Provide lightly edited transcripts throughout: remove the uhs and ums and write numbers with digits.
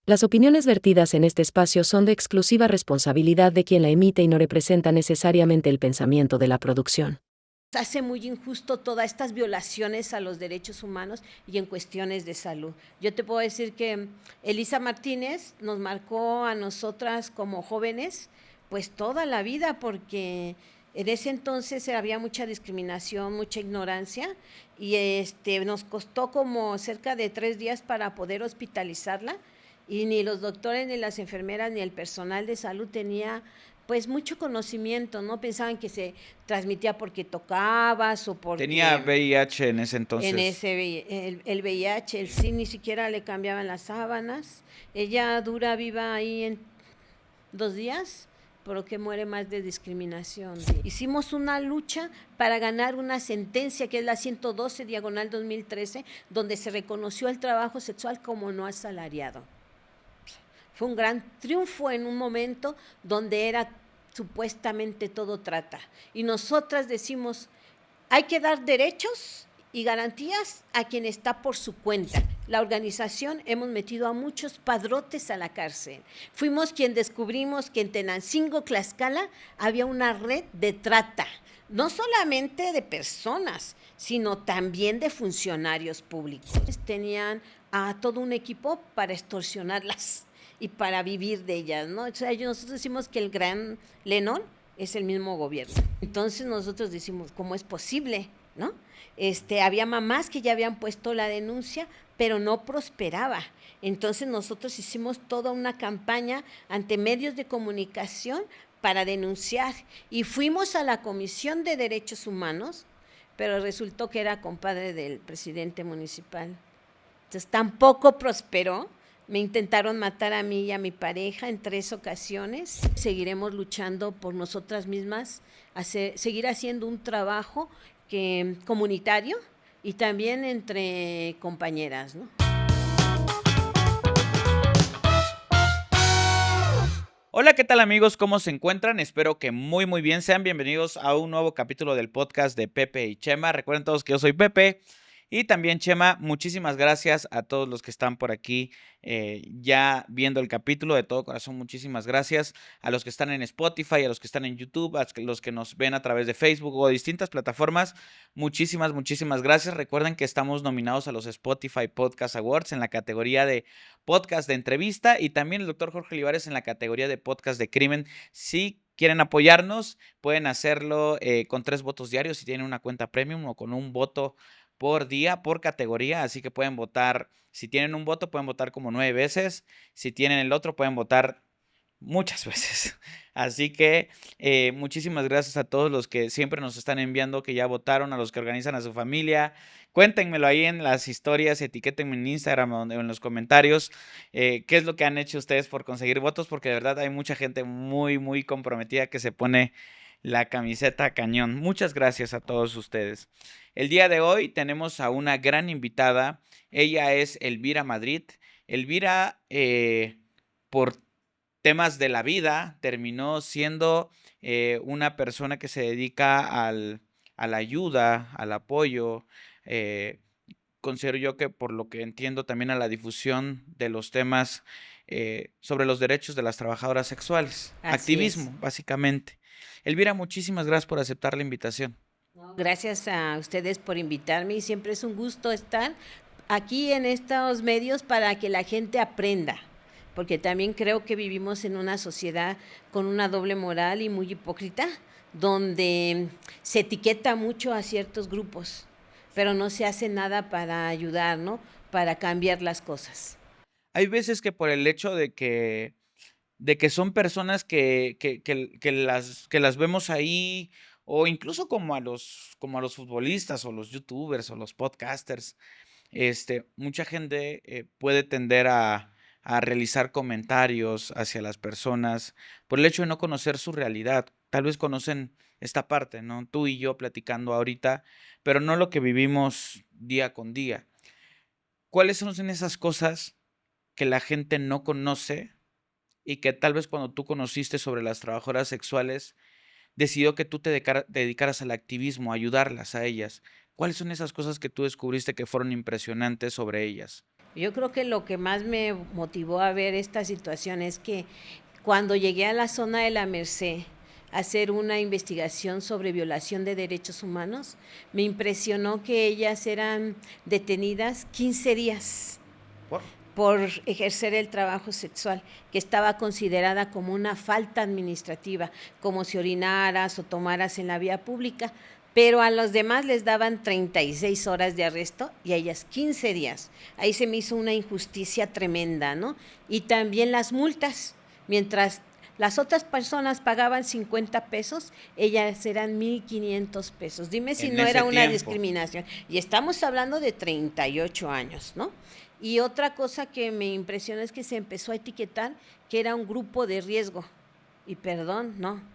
Las opiniones vertidas en este espacio son de exclusiva responsabilidad de quien la emite y no representa necesariamente el pensamiento de la producción. Hace muy injusto todas estas violaciones a los derechos humanos y en cuestiones de salud. Yo te puedo decir que Elisa Martínez nos marcó a nosotras como jóvenes pues toda la vida, porque en ese entonces había mucha discriminación, mucha ignorancia, y nos costó como cerca de 3 días para poder hospitalizarla, y ni los doctores, ni las enfermeras, ni el personal de salud tenía pues mucho conocimiento, ¿no? Pensaban que se transmitía porque tocabas o Tenía porque VIH en ese en entonces. el VIH, el sí, ni siquiera le cambiaban las sábanas. Ella dura viva ahí en 2 días, porque muere más de discriminación. Hicimos una lucha para ganar una sentencia que es la 112 diagonal 2013, donde se reconoció el trabajo sexual como no asalariado. Fue un gran triunfo en un momento donde era supuestamente todo trata. Y nosotras decimos, hay que dar derechos y garantías a quien está por su cuenta. La organización hemos metido a muchos padrotes a la cárcel. Fuimos quien descubrimos que en Tenancingo, Tlaxcala, había una red de trata, no solamente de personas, sino también de funcionarios públicos. Tenían a todo un equipo para extorsionarlas y para vivir de ellas, ¿no? O sea, nosotros decimos que el gran Lenón es el mismo gobierno. Entonces nosotros decimos, ¿cómo es posible? ¿No? Había mamás que ya habían puesto la denuncia, pero no prosperaba. Entonces nosotros hicimos toda una campaña ante medios de comunicación para denunciar, y fuimos a la Comisión de Derechos Humanos, pero resultó que era compadre del presidente municipal. Entonces tampoco prosperó. Me intentaron matar a mí y a mi pareja en 3 ocasiones. Seguiremos luchando por nosotras mismas, seguir haciendo un trabajo comunitario y también entre compañeras, ¿no? Hola, ¿qué tal amigos? ¿Cómo se encuentran? Espero que muy bien. Sean bienvenidos a un nuevo capítulo del podcast de Pepe y Chema. Recuerden todos que yo soy Pepe y también Chema. Muchísimas gracias a todos los que están por aquí ya viendo el capítulo. De todo corazón, muchísimas gracias a los que están en Spotify, a los que están en YouTube, a los que nos ven a través de Facebook o distintas plataformas. Muchísimas gracias. Recuerden que estamos nominados a los Spotify Podcast Awards en la categoría de podcast de entrevista, y también el doctor Jorge Olivares en la categoría de podcast de crimen. Si quieren apoyarnos, pueden hacerlo con 3 votos diarios si tienen una cuenta premium, o con un voto por día, por categoría. Así que pueden votar, si tienen un voto pueden votar como 9 veces, si tienen el otro pueden votar muchas veces. Así que muchísimas gracias a todos los que siempre nos están enviando que ya votaron, a los que organizan a su familia. Cuéntenmelo ahí en las historias, etiquétenme en Instagram o en los comentarios qué es lo que han hecho ustedes por conseguir votos, porque de verdad hay mucha gente muy comprometida que se pone la camiseta cañón. Muchas gracias a todos ustedes. El día de hoy tenemos a una gran invitada. Ella es Elvira Madrid. Elvira, por temas de la vida, terminó siendo una persona que se dedica a la ayuda, al apoyo. Considero yo que, por lo que entiendo, también a la difusión de los temas sobre los derechos de las trabajadoras sexuales. Así es. Activismo, básicamente. Elvira, muchísimas gracias por aceptar la invitación. Gracias a ustedes por invitarme, y siempre es un gusto estar aquí en estos medios para que la gente aprenda, porque también creo que vivimos en una sociedad con una doble moral y muy hipócrita, donde se etiqueta mucho a ciertos grupos, pero no se hace nada para ayudar, ¿no? Para cambiar las cosas. Hay veces que por el hecho de que son personas que las vemos ahí, o incluso como a los futbolistas, o los youtubers, o los podcasters, mucha gente puede tender a realizar comentarios hacia las personas por el hecho de no conocer su realidad. Tal vez conocen esta parte, ¿no? Tú y yo platicando ahorita, pero no lo que vivimos día con día. ¿Cuáles son esas cosas que la gente no conoce, y que tal vez cuando tú conociste sobre las trabajadoras sexuales, decidió que tú te dedicaras al activismo, a ayudarlas a ellas? ¿Cuáles son esas cosas que tú descubriste que fueron impresionantes sobre ellas? Yo creo que lo que más me motivó a ver esta situación es que cuando llegué a la zona de la Merced a hacer una investigación sobre violación de derechos humanos, me impresionó que ellas eran detenidas 15 días ¿Por? por ejercer el trabajo sexual, que estaba considerada como una falta administrativa, como si orinaras o tomaras en la vía pública, pero a los demás les daban 36 horas de arresto y a ellas 15 días. Ahí se me hizo una injusticia tremenda, ¿no? Y también las multas, mientras las otras personas pagaban 50 pesos, ellas eran 1,500 pesos. Dime si En no ese era una tiempo. discriminación. Y estamos hablando de 38 años, ¿no? Y otra cosa que me impresionó es que se empezó a etiquetar que era un grupo de riesgo. Y perdón, no.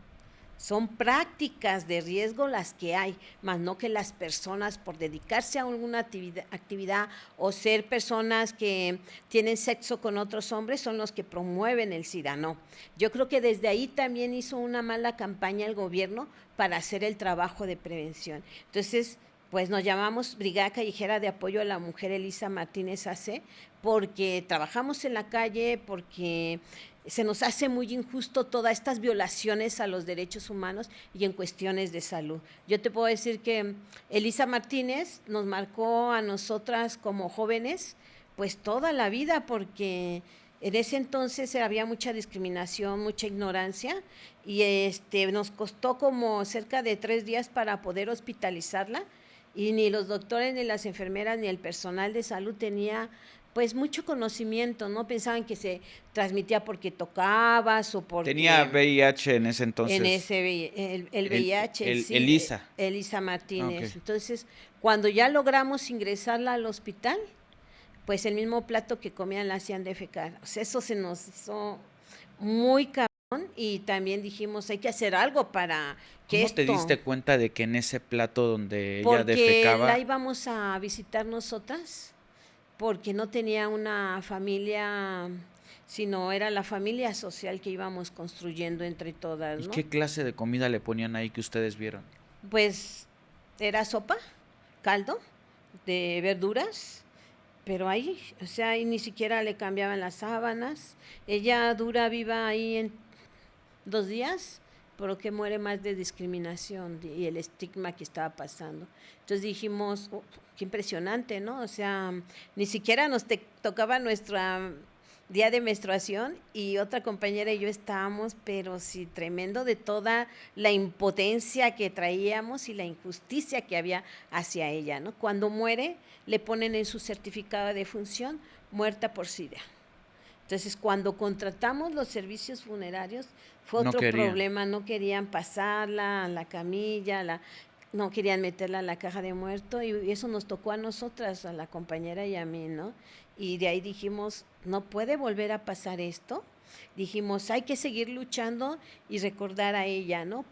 Son prácticas de riesgo las que hay, más no que las personas por dedicarse a alguna actividad o ser personas que tienen sexo con otros hombres son los que promueven el SIDA, no. Yo creo que desde ahí también hizo una mala campaña el gobierno para hacer el trabajo de prevención. Entonces, pues nos llamamos Brigada Callejera de Apoyo a la Mujer Elisa Martínez AC, porque trabajamos en la calle, porque se nos hace muy injusto todas estas violaciones a los derechos humanos y en cuestiones de salud. Yo te puedo decir que Elisa Martínez nos marcó a nosotras como jóvenes pues toda la vida, porque en ese entonces había mucha discriminación, mucha ignorancia, y nos costó como cerca de 3 días para poder hospitalizarla, y ni los doctores, ni las enfermeras, ni el personal de salud tenía pues mucho conocimiento, ¿no? Pensaban que se transmitía porque tocabas o Tenía porque VIH en ese en entonces. el VIH, el SIDA, Elisa. Elisa Ah, ok. Martínez. Entonces, cuando ya logramos ingresarla al hospital, pues el mismo plato que comían la hacían defecar. O sea, eso se nos hizo muy cabrón, y también dijimos, hay que hacer algo para que ¿Cómo te esto, diste cuenta de que en ese plato donde ella porque la defecaba íbamos a visitar nosotras, porque no tenía una familia, sino era la familia social que íbamos construyendo entre todas, y ¿no? qué clase de comida le ponían ahí que ustedes vieron? Pues era sopa, caldo de verduras, pero ahí, o sea, ahí ni siquiera le cambiaban las sábanas. Ella dura viva ahí en 2 días, pero que muere más de discriminación y el estigma que estaba pasando. Entonces dijimos, oh, qué impresionante, ¿no? O sea, ni siquiera nos tocaba nuestra día de menstruación, y otra compañera y yo estábamos, pero sí, tremendo de toda la impotencia que traíamos y la injusticia que había hacia ella, ¿no? Cuando muere, le ponen en su certificado de defunción, muerta por SIDA. Entonces, cuando contratamos los servicios funerarios, fue No otro querían. problema, no querían pasarla a la camilla, no querían meterla a la caja de muerto, y eso nos tocó a nosotras, a la compañera y a mí, ¿no? Y de ahí dijimos, no puede volver a pasar esto. Dijimos, hay que seguir luchando y recordar a ella, ¿no?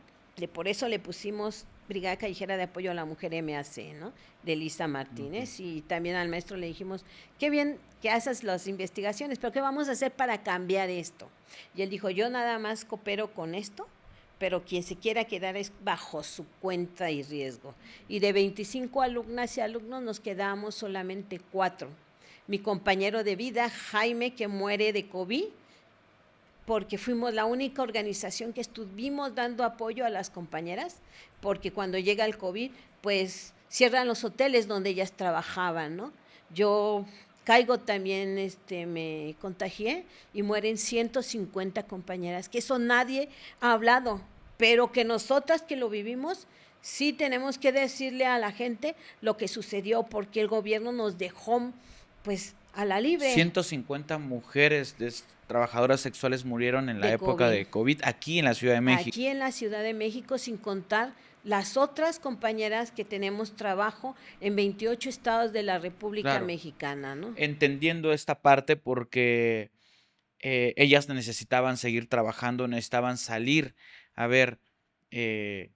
Por eso le pusimos Brigada Callejera de Apoyo a la Mujer MAC, ¿no? De Elisa Martínez. Ok. Y también al maestro le dijimos, qué bien que haces las investigaciones, pero ¿qué vamos a hacer para cambiar esto? Y él dijo, yo nada más coopero con esto, pero quien se quiera quedar es bajo su cuenta y riesgo. Y de 25 alumnas y alumnos nos quedamos solamente 4. Mi compañero de vida, Jaime, que muere de COVID, porque fuimos la única organización que estuvimos dando apoyo a las compañeras, porque cuando llega el COVID, pues cierran los hoteles donde ellas trabajaban, ¿no? Yo caigo también, me contagié y mueren 150 compañeras, que eso nadie ha hablado, pero que nosotras que lo vivimos, sí tenemos que decirle a la gente lo que sucedió, porque el gobierno nos dejó, pues, a la libre 150 mujeres trabajadoras sexuales murieron en la de época COVID. de COVID aquí en la Ciudad de México. Aquí en la Ciudad de México, sin contar las otras compañeras que tenemos trabajo en 28 estados de la República Claro, Mexicana, ¿no? entendiendo esta parte porque ellas necesitaban seguir trabajando, necesitaban salir. A ver, eh,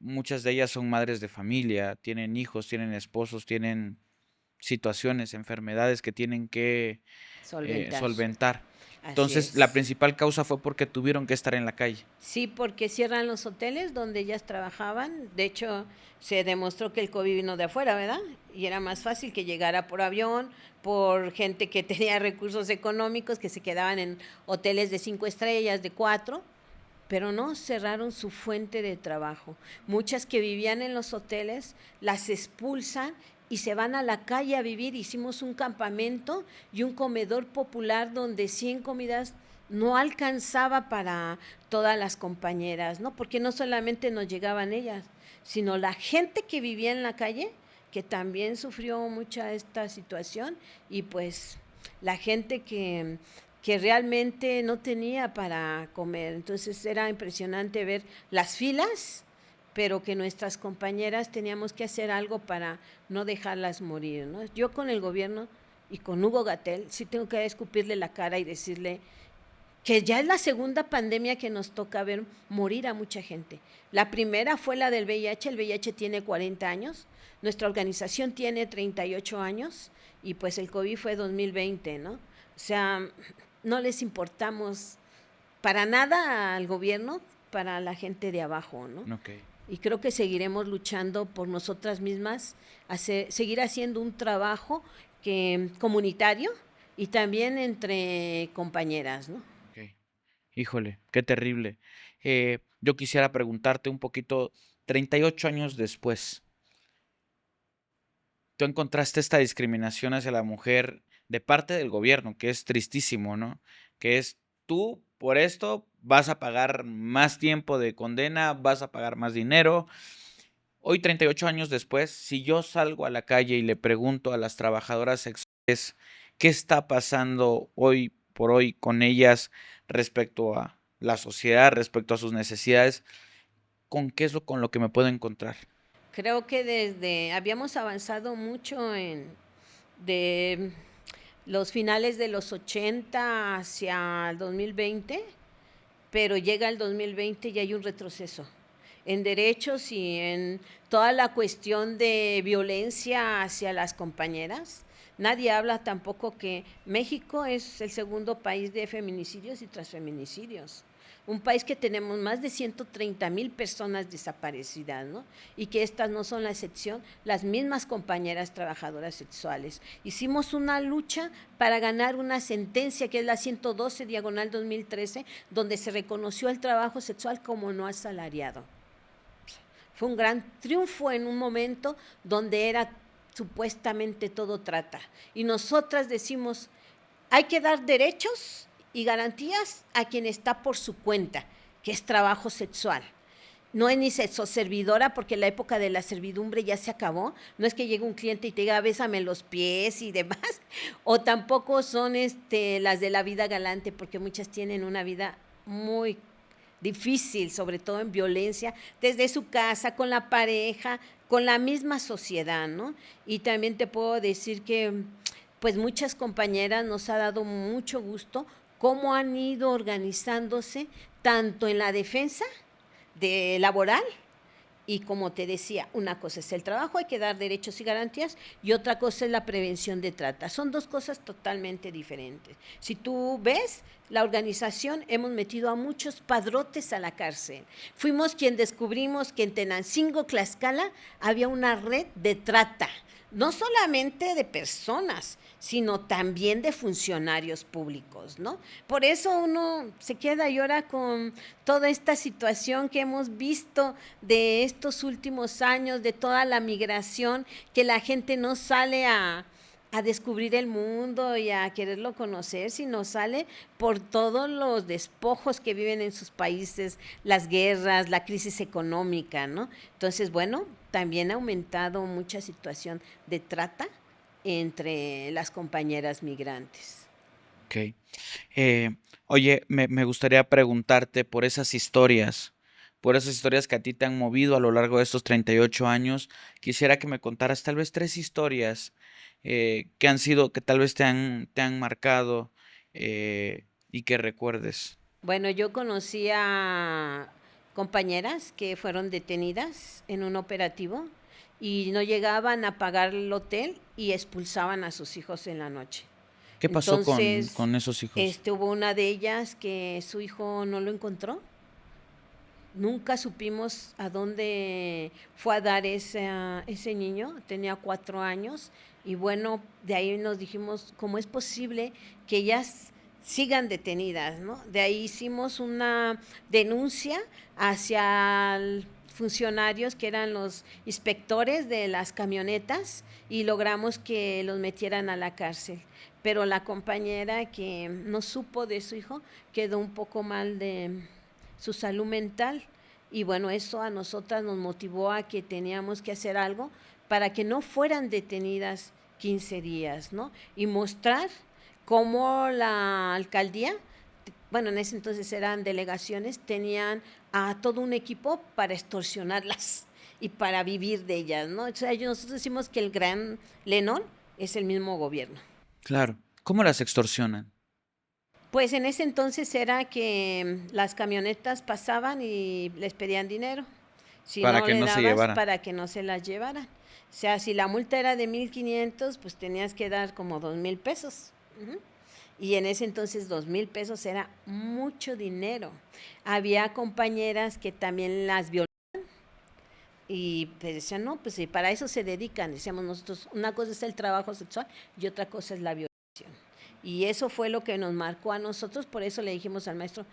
muchas de ellas son madres de familia, tienen hijos, tienen esposos, tienen situaciones, enfermedades que tienen que Solventar. solventar. Así Entonces, la es. principal causa fue porque tuvieron que estar en la calle. Sí, porque cierran los hoteles donde ellas trabajaban. De hecho, se demostró que el COVID vino de afuera, ¿verdad? Y era más fácil que llegara por avión, por gente que tenía recursos económicos, que se quedaban en hoteles de 5 estrellas, de 4, pero no, cerraron su fuente de trabajo. Muchas que vivían en los hoteles las expulsan y se van a la calle a vivir. Hicimos un campamento y un comedor popular donde 100 comidas no alcanzaba para todas las compañeras, ¿no? Porque no solamente nos llegaban ellas, sino la gente que vivía en la calle, que también sufrió mucha esta situación, y pues la gente que realmente no tenía para comer. Entonces era impresionante ver las filas, pero que nuestras compañeras teníamos que hacer algo para no dejarlas morir, ¿no? Yo con el gobierno y con Hugo Gatell sí tengo que escupirle la cara y decirle que ya es la segunda pandemia que nos toca ver morir a mucha gente. La primera fue la del VIH, el VIH tiene 40 años, nuestra organización tiene 38 años y pues el COVID fue 2020, ¿no? O sea, no les importamos para nada al gobierno, para la gente de abajo, ¿no? Ok. Y creo que seguiremos luchando por nosotras mismas, seguir haciendo un trabajo comunitario y también entre compañeras, ¿no? Ok. Híjole, qué terrible. Yo quisiera preguntarte un poquito, 38 años después, tú encontraste esta discriminación hacia la mujer de parte del gobierno, que es tristísimo, ¿no? Que es tú por esto vas a pagar más tiempo de condena, vas a pagar más dinero. Hoy, 38 años después, si yo salgo a la calle y le pregunto a las trabajadoras sexuales qué está pasando hoy por hoy con ellas respecto a la sociedad, respecto a sus necesidades, ¿con qué es lo con lo que me puedo encontrar? Creo que habíamos avanzado mucho de los finales de los 80 hacia el 2020, pero llega el 2020 y hay un retroceso en derechos y en toda la cuestión de violencia hacia las compañeras. Nadie habla tampoco que México es el segundo país de feminicidios y transfeminicidios. Un país que tenemos más de 130,000 personas desaparecidas, ¿no? Y que estas no son la excepción, las mismas compañeras trabajadoras sexuales. Hicimos una lucha para ganar una sentencia que es la 112/2013, donde se reconoció el trabajo sexual como no asalariado. Fue un gran triunfo en un momento donde era supuestamente todo trata. Y nosotras decimos, hay que dar derechos y garantías a quien está por su cuenta, que es trabajo sexual. No es ni sexoservidora, porque la época de la servidumbre ya se acabó. No es que llegue un cliente y te diga, bésame los pies y demás. O tampoco son las de la vida galante, porque muchas tienen una vida muy difícil, sobre todo en violencia, desde su casa, con la pareja, con la misma sociedad, ¿no? Y también te puedo decir que pues muchas compañeras nos ha dado mucho gusto cómo han ido organizándose tanto en la defensa de laboral. Y como te decía, una cosa es el trabajo, hay que dar derechos y garantías, y otra cosa es la prevención de trata. Son dos cosas totalmente diferentes. Si tú ves, la organización hemos metido a muchos padrotes a la cárcel. Fuimos quien descubrimos que en Tenancingo, Tlaxcala, había una red de trata, no solamente de personas, sino también de funcionarios públicos, ¿no? Por eso uno se queda y llora con toda esta situación que hemos visto de estos últimos años, de toda la migración, que la gente no sale a descubrir el mundo y a quererlo conocer, sino sale por todos los despojos que viven en sus países, las guerras, la crisis económica, ¿no? Entonces, bueno, también ha aumentado mucha situación de trata entre las compañeras migrantes. Ok. Oye, me gustaría preguntarte por esas historias que a ti te han movido a lo largo de estos 38 años. Quisiera que me contaras tal vez 3 historias que han sido, que tal vez te han marcado y que recuerdes. Bueno, yo conocí a compañeras que fueron detenidas en un operativo y no llegaban a pagar el hotel y expulsaban a sus hijos en la noche. ¿Qué pasó Entonces, con esos hijos? hubo una de ellas que su hijo no lo encontró. Nunca supimos a dónde fue a dar ese niño, tenía 4 años, y bueno, de ahí nos dijimos, ¿cómo es posible que ellas sigan detenidas, ¿no? De ahí hicimos una denuncia hacia funcionarios que eran los inspectores de las camionetas y logramos que los metieran a la cárcel. Pero la compañera que no supo de su hijo quedó un poco mal de su salud mental, y bueno, eso a nosotras nos motivó a que teníamos que hacer algo para que no fueran detenidas 15 días, ¿no? Y mostrar cómo la alcaldía, bueno, en ese entonces eran delegaciones, tenían a todo un equipo para extorsionarlas y para vivir de ellas, ¿no? O sea, nosotros decimos que el Gran Lenón es el mismo gobierno. Claro. ¿Cómo las extorsionan? Pues en ese entonces era que las camionetas pasaban y les pedían dinero. Si Para no que le no se dabas, llevaran. para que no se las llevaran. O sea, si la multa era de 1,500, pues tenías que dar como 2,000 pesos. Ujú. Y en ese entonces 2,000 pesos era mucho dinero. Había compañeras que también las violaban y pues decían, no, pues si para eso se dedican. Decíamos nosotros, una cosa es el trabajo sexual y otra cosa es la violación. Y eso fue lo que nos marcó a nosotros, por eso le dijimos al maestro,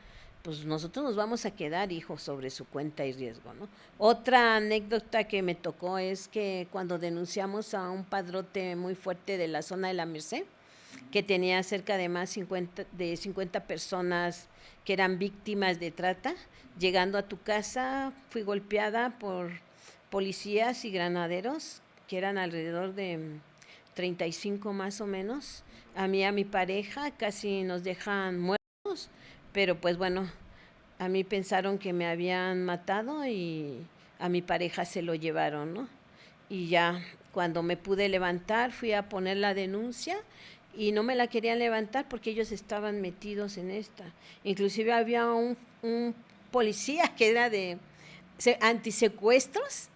pues nosotros nos vamos a quedar, hijo, sobre su cuenta y riesgo, ¿no? Otra anécdota que me tocó es que cuando denunciamos a un padrote muy fuerte de la zona de la Merced, que tenía cerca de de 50 personas que eran víctimas de trata, llegando a tu casa fui golpeada por policías y granaderos, que eran alrededor de 35 más o menos. A mí, a mi pareja, casi nos dejan muertos, pero pues bueno, a mí pensaron que me habían matado y a mi pareja se lo llevaron, ¿no? Y ya cuando me pude levantar fui a poner la denuncia y no me la querían levantar porque ellos estaban metidos en esta. Inclusive había un policía que era de antisecuestros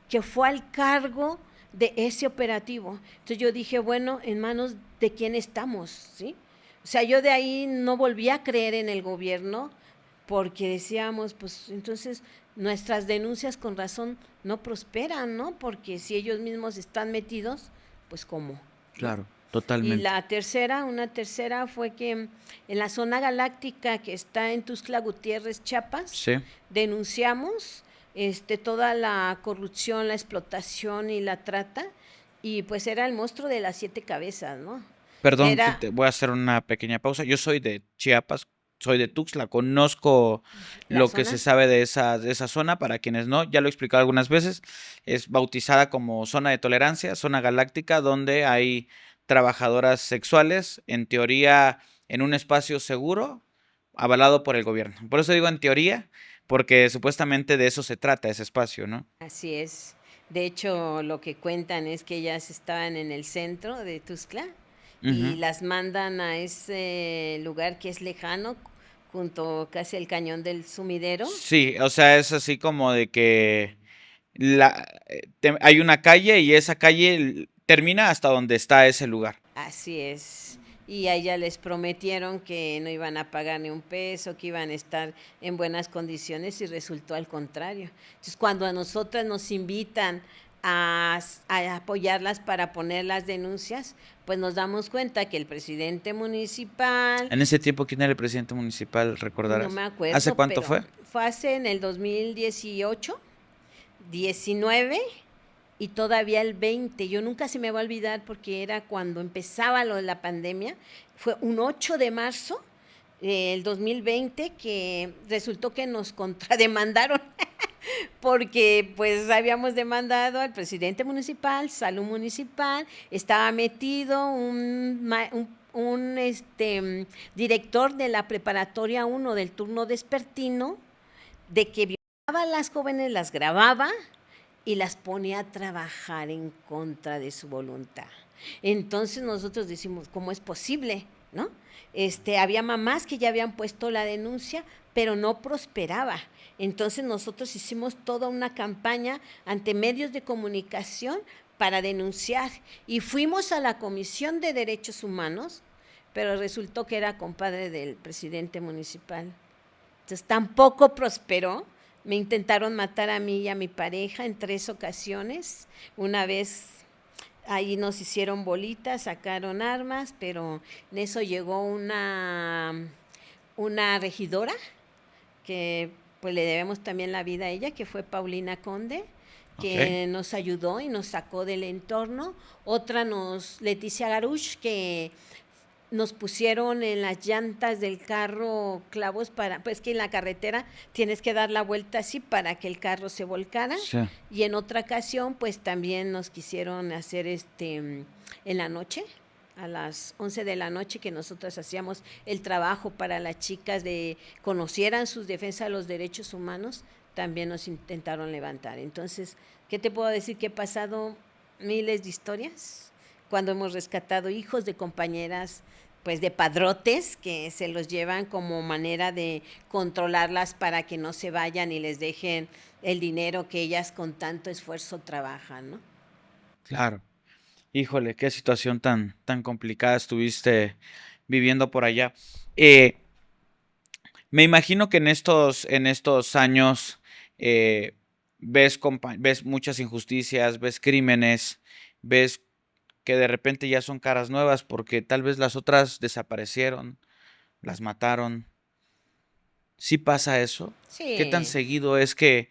que fue al cargo de ese operativo. Entonces yo dije, bueno, ¿en manos de quién estamos? ¿Sí? O sea, yo de ahí no volví a creer en el gobierno porque decíamos, pues entonces nuestras denuncias con razón no prosperan, ¿no? Porque si ellos mismos están metidos, pues ¿cómo? Claro, ¿No? Y totalmente. una tercera fue que en la zona galáctica que está en Tuxtla Gutiérrez, Chiapas, Sí. denunciamos toda la corrupción, la explotación y la trata, y pues era el monstruo de las 7 cabezas, ¿no? Perdón, que Era te voy a hacer una pequeña pausa. Yo soy de Chiapas, soy de Tuxtla, conozco la lo que se zona, sabe de esa zona. Para quienes no, ya lo he explicado algunas veces. Es bautizada como zona de tolerancia, zona galáctica, donde hay trabajadoras sexuales, en teoría, en un espacio seguro, avalado por el gobierno. Por eso digo en teoría, porque supuestamente de eso se trata ese espacio, ¿no? así es. De hecho, lo que cuentan es que ellas estaban en el centro de Tuxtla y Ujú. las mandan a ese lugar que es lejano, junto casi al cañón del sumidero. Sí, o sea, es así como de que hay una calle y esa calle termina hasta donde está ese lugar. Así es. Y a ella les prometieron que no iban a pagar ni un peso, que iban a estar en buenas condiciones y resultó al contrario. Entonces, cuando a nosotras nos invitan a apoyarlas para poner las denuncias, pues nos damos cuenta que el presidente municipal, En ese tiempo, ¿quién era el presidente municipal? no ¿Recordarás? me ¿Hace acuerdo, cuánto pero fue? fue hace en el 2018, 19 y todavía el 20. Yo nunca se me va a olvidar porque era cuando empezaba lo de la pandemia. Fue un 8 de marzo del 2020 que resultó que nos contrademandaron porque pues habíamos demandado al presidente municipal, salud municipal, estaba metido un director de la preparatoria 1 del turno despertino, de que violaba a las jóvenes, las grababa y las ponía a trabajar en contra de su voluntad. Entonces nosotros decimos, ¿cómo es posible? ¿No? Había mamás que ya habían puesto la denuncia, pero no prosperaba. Entonces nosotros hicimos toda una campaña ante medios de comunicación para denunciar y fuimos a la Comisión de Derechos Humanos, pero resultó que era compadre del presidente municipal. Entonces tampoco prosperó. Me intentaron matar a mí y a mi pareja en 3 ocasiones. Una vez ahí nos hicieron bolitas, sacaron armas, pero en eso llegó una regidora que pues le debemos también la vida a ella, que fue Paulina Conde, que nos ayudó y nos sacó del entorno. Otra Leticia Garuch, que nos pusieron en las llantas del carro clavos pues que en la carretera tienes que dar la vuelta así para que el carro se volcara. Sí. Y en otra ocasión, pues también nos quisieron hacer en la noche, a las 11 de la noche, que nosotros hacíamos el trabajo para las chicas de conocieran sus defensas de los derechos humanos, también nos intentaron levantar. Entonces, ¿qué te puedo decir? Que he pasado miles de historias cuando hemos rescatado hijos de compañeras, pues de padrotes, que se los llevan como manera de controlarlas para que no se vayan y les dejen el dinero que ellas con tanto esfuerzo trabajan, ¿no? Claro. Híjole, qué situación tan complicada estuviste viviendo por allá. Me imagino que en estos años ves muchas injusticias, ves crímenes, ves que de repente ya son caras nuevas porque tal vez las otras desaparecieron, las mataron. ¿Sí pasa eso? ¿Qué tan Sí. seguido es que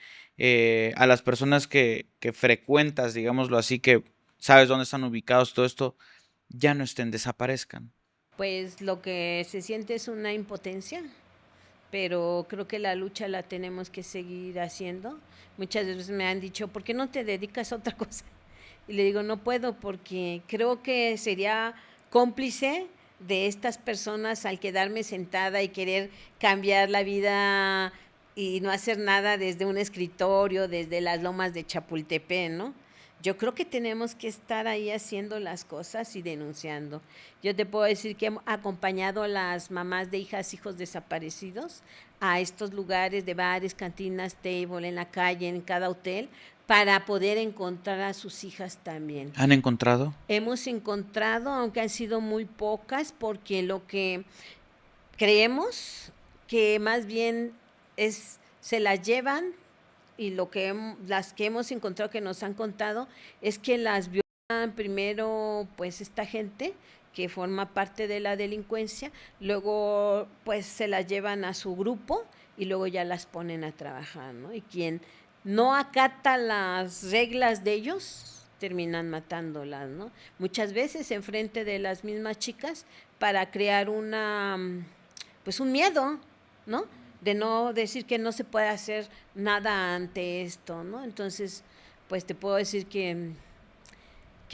a las personas que frecuentas, digámoslo así, que sabes dónde están ubicados, todo esto, ya no desaparezcan? Pues lo que se siente es una impotencia, pero creo que la lucha la tenemos que seguir haciendo. Muchas veces me han dicho, ¿por qué no te dedicas a otra cosa? Y le digo, no puedo, porque creo que sería cómplice de estas personas al quedarme sentada y querer cambiar la vida y no hacer nada desde un escritorio, desde las lomas de Chapultepec, ¿no? Yo creo que tenemos que estar ahí haciendo las cosas y denunciando. Yo te puedo decir que he acompañado a las mamás de hijos desaparecidos a estos lugares de bares, cantinas, table, en la calle, en cada hotel, para poder encontrar a sus hijas también. ¿Han encontrado? Hemos encontrado, aunque han sido muy pocas, porque lo que creemos que más bien se las llevan, y las que hemos encontrado que nos han contado es que las violan primero pues esta gente que forma parte de la delincuencia, luego pues se las llevan a su grupo y luego ya las ponen a trabajar, ¿no? Y quien no acata las reglas de ellos terminan matándolas, ¿no? Muchas veces enfrente de las mismas chicas para crear pues un miedo, ¿no? De no decir que no se puede hacer nada ante esto, ¿no? Entonces, pues te puedo decir que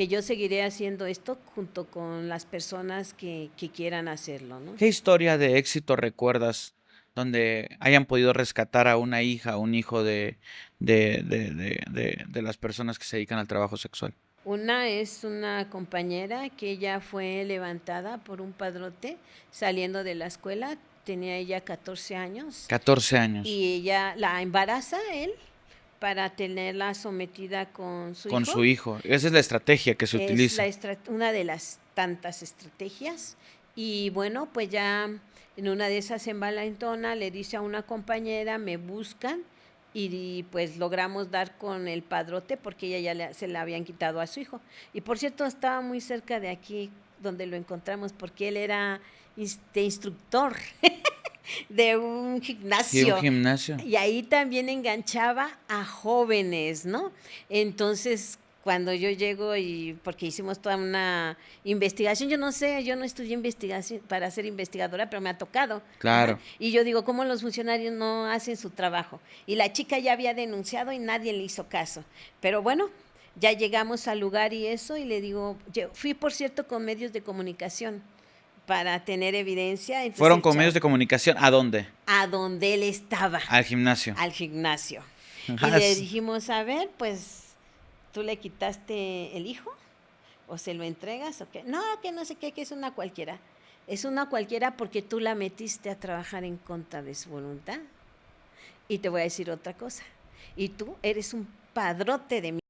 yo seguiré haciendo esto junto con las personas que quieran hacerlo, ¿no? ¿Qué historia de éxito recuerdas donde hayan podido rescatar a una hija o un hijo de las personas que se dedican al trabajo sexual? Una es una compañera que ella fue levantada por un padrote saliendo de la escuela, tenía ella 14 años. 14 años. Y ella la embaraza él para tenerla sometida con su hijo. Con su hijo. Esa es la estrategia que se utiliza. Es una de las tantas estrategias. Y bueno, pues ya en una de esas en Valentona le dice a una compañera, me buscan, y pues logramos dar con el padrote porque ella ya se la habían quitado a su hijo. Y por cierto, estaba muy cerca de aquí donde lo encontramos porque él era instructor de un gimnasio. ¿Y un gimnasio? Y ahí también enganchaba a jóvenes, ¿no? Entonces, cuando yo llego porque hicimos toda una investigación, yo no estudié investigación para ser investigadora, pero me ha tocado. Claro. Y yo digo, ¿cómo los funcionarios no hacen su trabajo? Y la chica ya había denunciado y nadie le hizo caso. Pero bueno, ya llegamos al lugar y eso, y le digo, yo fui, por cierto, con medios de comunicación para tener evidencia. Entonces, ¿fueron con medios de comunicación? ¿A dónde? A donde él estaba. Al gimnasio. Al gimnasio. Y le dijimos, a ver, pues, ¿tú le quitaste el hijo? ¿O se lo entregas? ¿O qué? No, que no sé qué, que es una cualquiera. Es una cualquiera porque tú la metiste a trabajar en contra de su voluntad. Y te voy a decir otra cosa. Y tú eres un padrote de mí.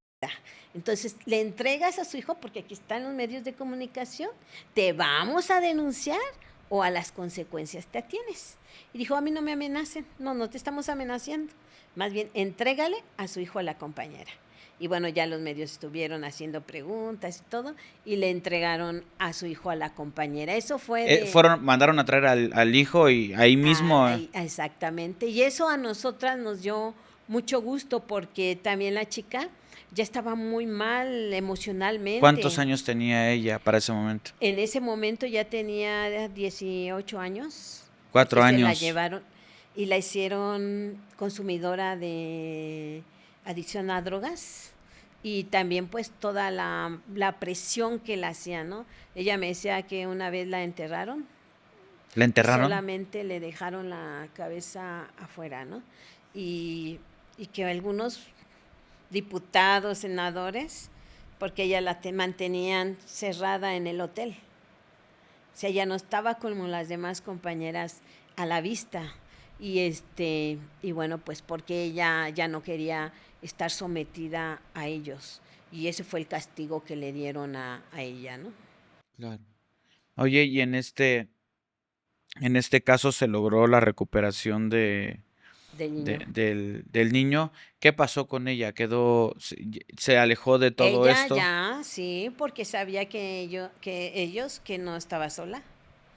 Entonces le entregas a su hijo, porque aquí están los medios de comunicación, te vamos a denunciar o a las consecuencias te atienes. Y dijo, a mí no me amenacen, no te estamos amenazando, más bien entrégale a su hijo a la compañera. Y bueno, ya los medios estuvieron haciendo preguntas y todo, y le entregaron a su hijo a la compañera. Eso fue Mandaron a traer al hijo y ahí mismo. Exactamente. Y eso a nosotras nos dio mucho gusto, porque también la chica ya estaba muy mal emocionalmente. ¿Cuántos años tenía ella para ese momento? En ese momento ya tenía 18 años. 4 años. Se la llevaron y la hicieron consumidora de adicción a drogas, y también pues toda la presión que la hacían, ¿no? Ella me decía que una vez la enterraron. ¿La enterraron? Solamente le dejaron la cabeza afuera, ¿no? Y que algunos diputados, senadores, porque ella la mantenían cerrada en el hotel. O sea, ya no estaba como las demás compañeras a la vista. Y bueno, pues porque ella ya no quería estar sometida a ellos. Y ese fue el castigo que le dieron a ella, ¿no? Claro. Oye, y en este caso se logró la recuperación Del niño. del niño. ¿Qué pasó con ella? ¿Se alejó de todo esto? Ella ya, sí, porque sabía que ellos, que no estaba sola.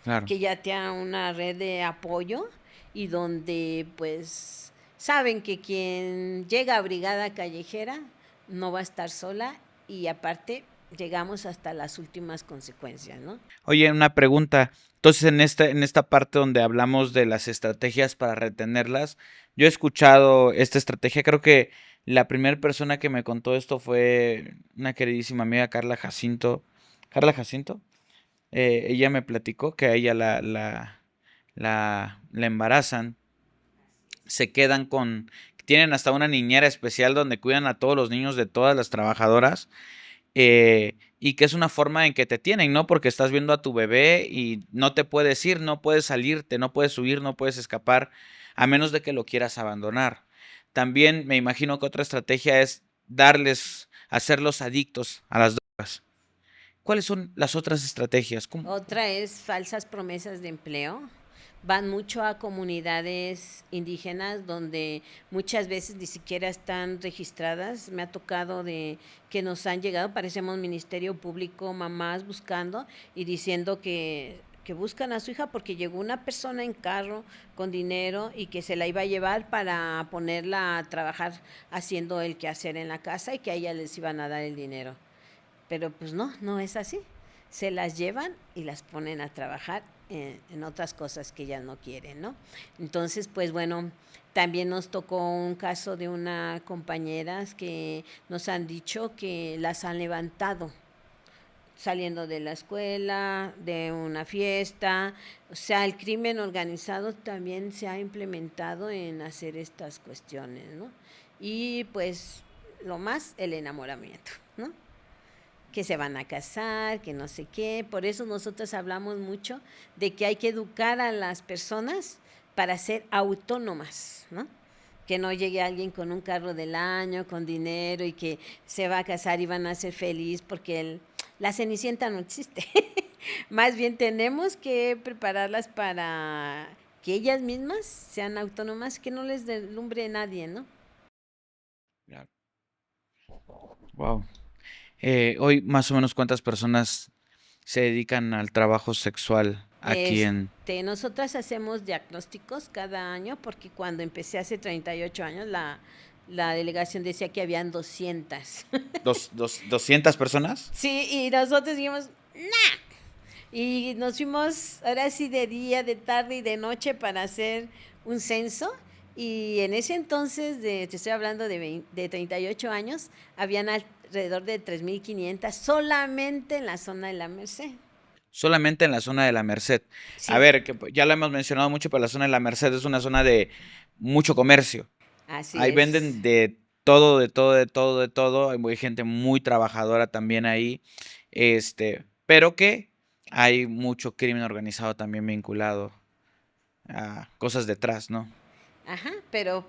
Claro. Que ya tenía una red de apoyo, y donde pues saben que quien llega a brigada callejera no va a estar sola, y aparte llegamos hasta las últimas consecuencias, ¿no? Oye, una pregunta. Entonces, en esta parte donde hablamos de las estrategias para retenerlas, yo he escuchado esta estrategia. Creo que la primera persona que me contó esto fue una queridísima amiga, Carla Jacinto. ¿Carla Jacinto? Ella me platicó que a ella la embarazan, se quedan tienen hasta una niñera especial donde cuidan a todos los niños de todas las trabajadoras, y que es una forma en que te tienen, ¿no? Porque estás viendo a tu bebé y no te puedes ir, no puedes salirte, no puedes huir, no puedes escapar, a menos de que lo quieras abandonar. También me imagino que otra estrategia es hacerlos adictos a las drogas. ¿Cuáles son las otras estrategias? ¿Cómo? Otra es falsas promesas de empleo. Van mucho a comunidades indígenas donde muchas veces ni siquiera están registradas. Me ha tocado de que nos han llegado, parecemos Ministerio Público, mamás buscando y diciendo que buscan a su hija porque llegó una persona en carro con dinero y que se la iba a llevar para ponerla a trabajar haciendo el quehacer en la casa, y que a ella les iban a dar el dinero. Pero pues no es así. Se las llevan y las ponen a trabajar en otras cosas que ellas no quieren, ¿no? Entonces, pues bueno, también nos tocó un caso de una compañera que nos han dicho que las han levantado saliendo de la escuela, de una fiesta. O sea, el crimen organizado también se ha implementado en hacer estas cuestiones, ¿no? Y pues lo más, el enamoramiento, ¿no? Que se van a casar, que no sé qué. Por eso nosotros hablamos mucho de que hay que educar a las personas para ser autónomas, ¿no? Que no llegue alguien con un carro del año, con dinero, y que se va a casar y van a ser feliz, porque la Cenicienta no existe. Más bien tenemos que prepararlas para que ellas mismas sean autónomas, que no les deslumbre nadie, ¿no? Wow. Hoy, más o menos, ¿cuántas personas se dedican al trabajo sexual aquí en...? Nosotras hacemos diagnósticos cada año, porque cuando empecé hace 38 años, la delegación decía que habían 200. ¿200 personas? Sí, y nosotros dijimos, ¡nah! Y nos fuimos ahora sí de día, de tarde y de noche para hacer un censo. Y en ese entonces, te estoy hablando de 38 años, habían alrededor de 3.500 solamente en la zona de la Merced. Solamente en la zona de la Merced. Sí. A ver, que ya lo hemos mencionado mucho, pero la zona de la Merced es una zona de mucho comercio. Así ahí es. Venden de todo, de todo, de todo, de todo. Hay gente muy trabajadora también ahí. Pero que hay mucho crimen organizado también vinculado a cosas detrás, ¿no? Ajá, pero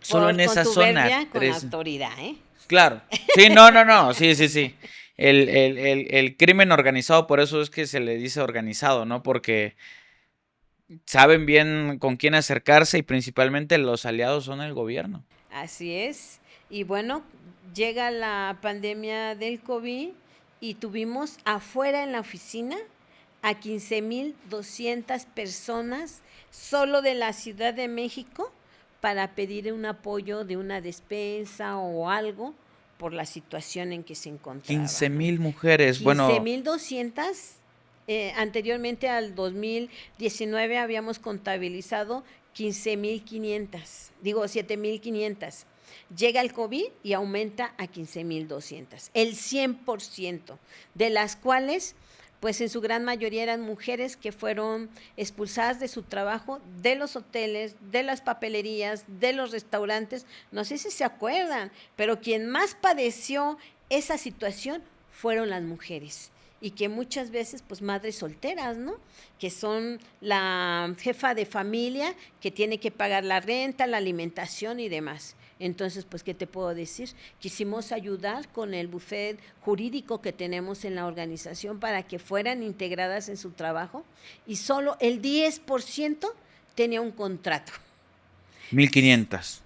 Solo en esa zona. Contubernio con la autoridad, ¿eh? Claro. Sí, no. Sí. El crimen organizado, por eso es que se le dice organizado, ¿no? Porque saben bien con quién acercarse y principalmente los aliados son el gobierno. Así es. Y bueno, llega la pandemia del COVID y tuvimos afuera en la oficina a 15,200 personas solo de la Ciudad de México para pedir un apoyo de una despensa o algo por la situación en que se encontraba. 15,000 mujeres, bueno. 15,200. Anteriormente al 2019 habíamos contabilizado 15,500, digo 7,500. Llega el COVID y aumenta a 15,200, el 100%, de las cuales pues en su gran mayoría eran mujeres que fueron expulsadas de su trabajo, de los hoteles, de las papelerías, de los restaurantes. No sé si se acuerdan, pero quien más padeció esa situación fueron las mujeres. Y que muchas veces, pues, madres solteras, ¿no? Que son la jefa de familia que tiene que pagar la renta, la alimentación y demás. Entonces, pues, ¿qué te puedo decir? Quisimos ayudar con el bufet jurídico que tenemos en la organización para que fueran integradas en su trabajo y solo el 10% tenía un contrato. 1,500.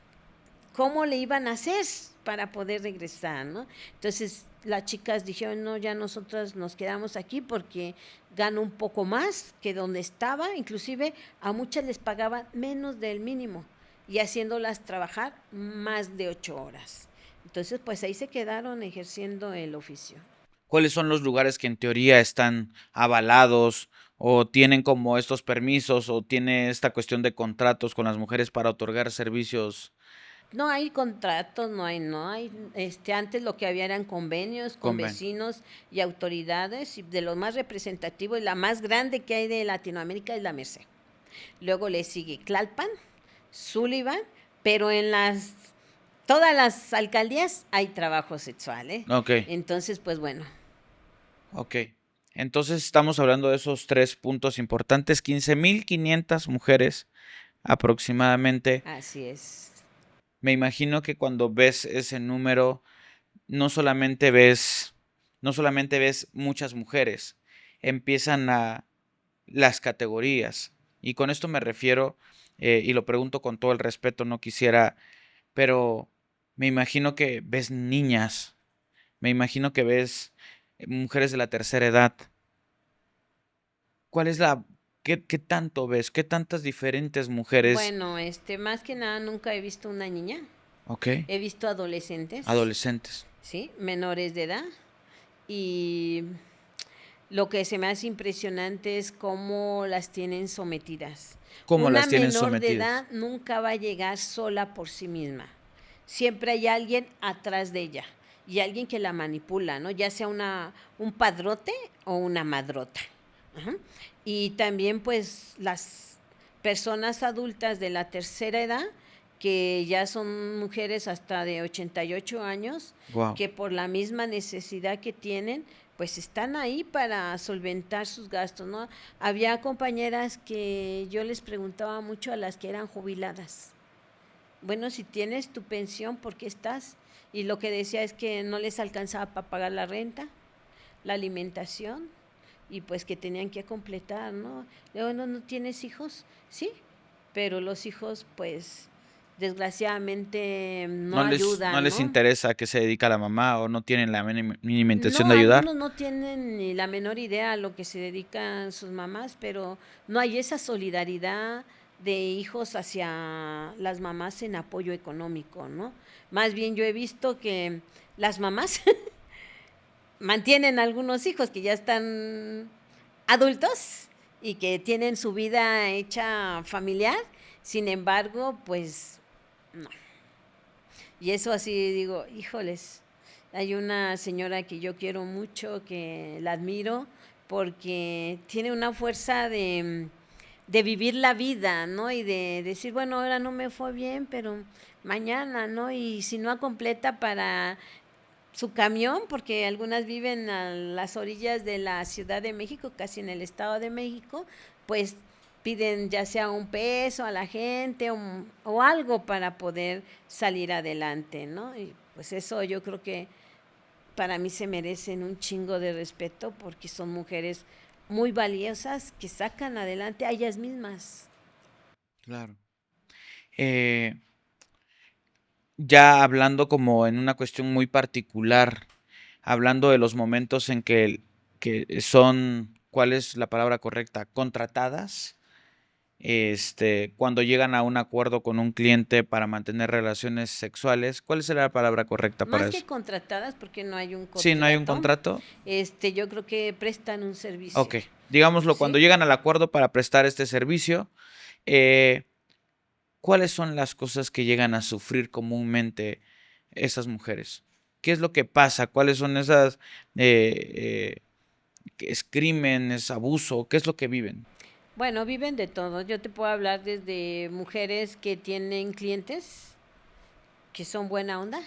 ¿Cómo le iban a hacer para poder regresar, no? Entonces, las chicas dijeron, no, ya nosotras nos quedamos aquí porque gano un poco más que donde estaba, inclusive a muchas les pagaban menos del mínimo y haciéndolas trabajar más de 8 horas. Entonces, pues ahí se quedaron ejerciendo el oficio. ¿Cuáles son los lugares que en teoría están avalados o tienen como estos permisos o tiene esta cuestión de contratos con las mujeres para otorgar servicios? No hay contratos, no hay, antes lo que había eran convenios con vecinos y autoridades, y de los más representativos, la más grande que hay de Latinoamérica es la Merced. Luego le sigue Tlalpan, Sullivan, pero en todas las alcaldías hay trabajo sexual, ¿eh? Ok. Entonces, pues bueno. Ok. Entonces estamos hablando de esos 3 puntos importantes, 15,500 mujeres aproximadamente. Así es. Me imagino que cuando ves ese número, no solamente ves muchas mujeres, empiezan las categorías. Y con esto me refiero, y lo pregunto con todo el respeto, no quisiera, pero me imagino que ves niñas, me imagino que ves mujeres de la tercera edad. ¿Cuál es qué tanto ves? ¿Qué tantas diferentes mujeres? Bueno, más que nada nunca he visto una niña. Ok. He visto adolescentes. Adolescentes. Sí, menores de edad. Y lo que se me hace impresionante es cómo las tienen sometidas. ¿Cómo Una las tienen menor sometidas? de edad nunca va a llegar sola por sí misma. Siempre hay alguien atrás de ella y alguien que la manipula, ¿no? Ya sea un padrote o una madrota. Ajá. Y también pues las personas adultas de la tercera edad, que ya son mujeres hasta de 88 años, Wow. que por la misma necesidad que tienen, pues están ahí para solventar sus gastos, ¿no? Había compañeras que yo les preguntaba mucho a las que eran jubiladas, bueno, si tienes tu pensión, ¿por qué estás? Y lo que decía es que no les alcanzaba para pagar la renta, la alimentación, y pues que tenían que completar, ¿no? Luego, ¿no tienes hijos? Sí, pero los hijos, pues, desgraciadamente no ayudan, no les interesa a qué se dedica la mamá o no tienen la mínima intención No, de ayudar. algunos no tienen ni la menor idea a lo que se dedican sus mamás, pero no hay esa solidaridad de hijos hacia las mamás en apoyo económico, ¿no? Más bien yo he visto que las mamás mantienen algunos hijos que ya están adultos y que tienen su vida hecha familiar, sin embargo, pues no. Y eso así digo, híjoles, hay una señora que yo quiero mucho, que la admiro, porque tiene una fuerza de vivir la vida, ¿no? Y de decir, bueno, ahora no me fue bien, pero mañana, ¿no? Y si no completa para su camión, porque algunas viven a las orillas de la Ciudad de México, casi en el Estado de México, pues piden ya sea un peso a la gente o algo para poder salir adelante, ¿no? Y pues eso yo creo que para mí se merecen un chingo de respeto porque son mujeres muy valiosas que sacan adelante a ellas mismas. Claro. Eh, ya hablando como en una cuestión muy particular, hablando de los momentos en que son, ¿cuál es la palabra correcta? Contratadas, cuando llegan a un acuerdo con un cliente para mantener relaciones sexuales, ¿cuál sería la palabra correcta para Más que eso? contratadas, porque no hay un Sí, no hay un contrato, contrato. yo creo que prestan un servicio, Ok, digámoslo, cuando ¿sí? llegan al acuerdo para prestar este servicio, eh, ¿cuáles son las cosas que llegan a sufrir comúnmente esas mujeres? ¿Qué es lo que pasa? ¿Cuáles son esas qué es crimen, es abuso? ¿Qué es lo que viven? Bueno, viven de todo. Yo te puedo hablar desde mujeres que tienen clientes que son buena onda,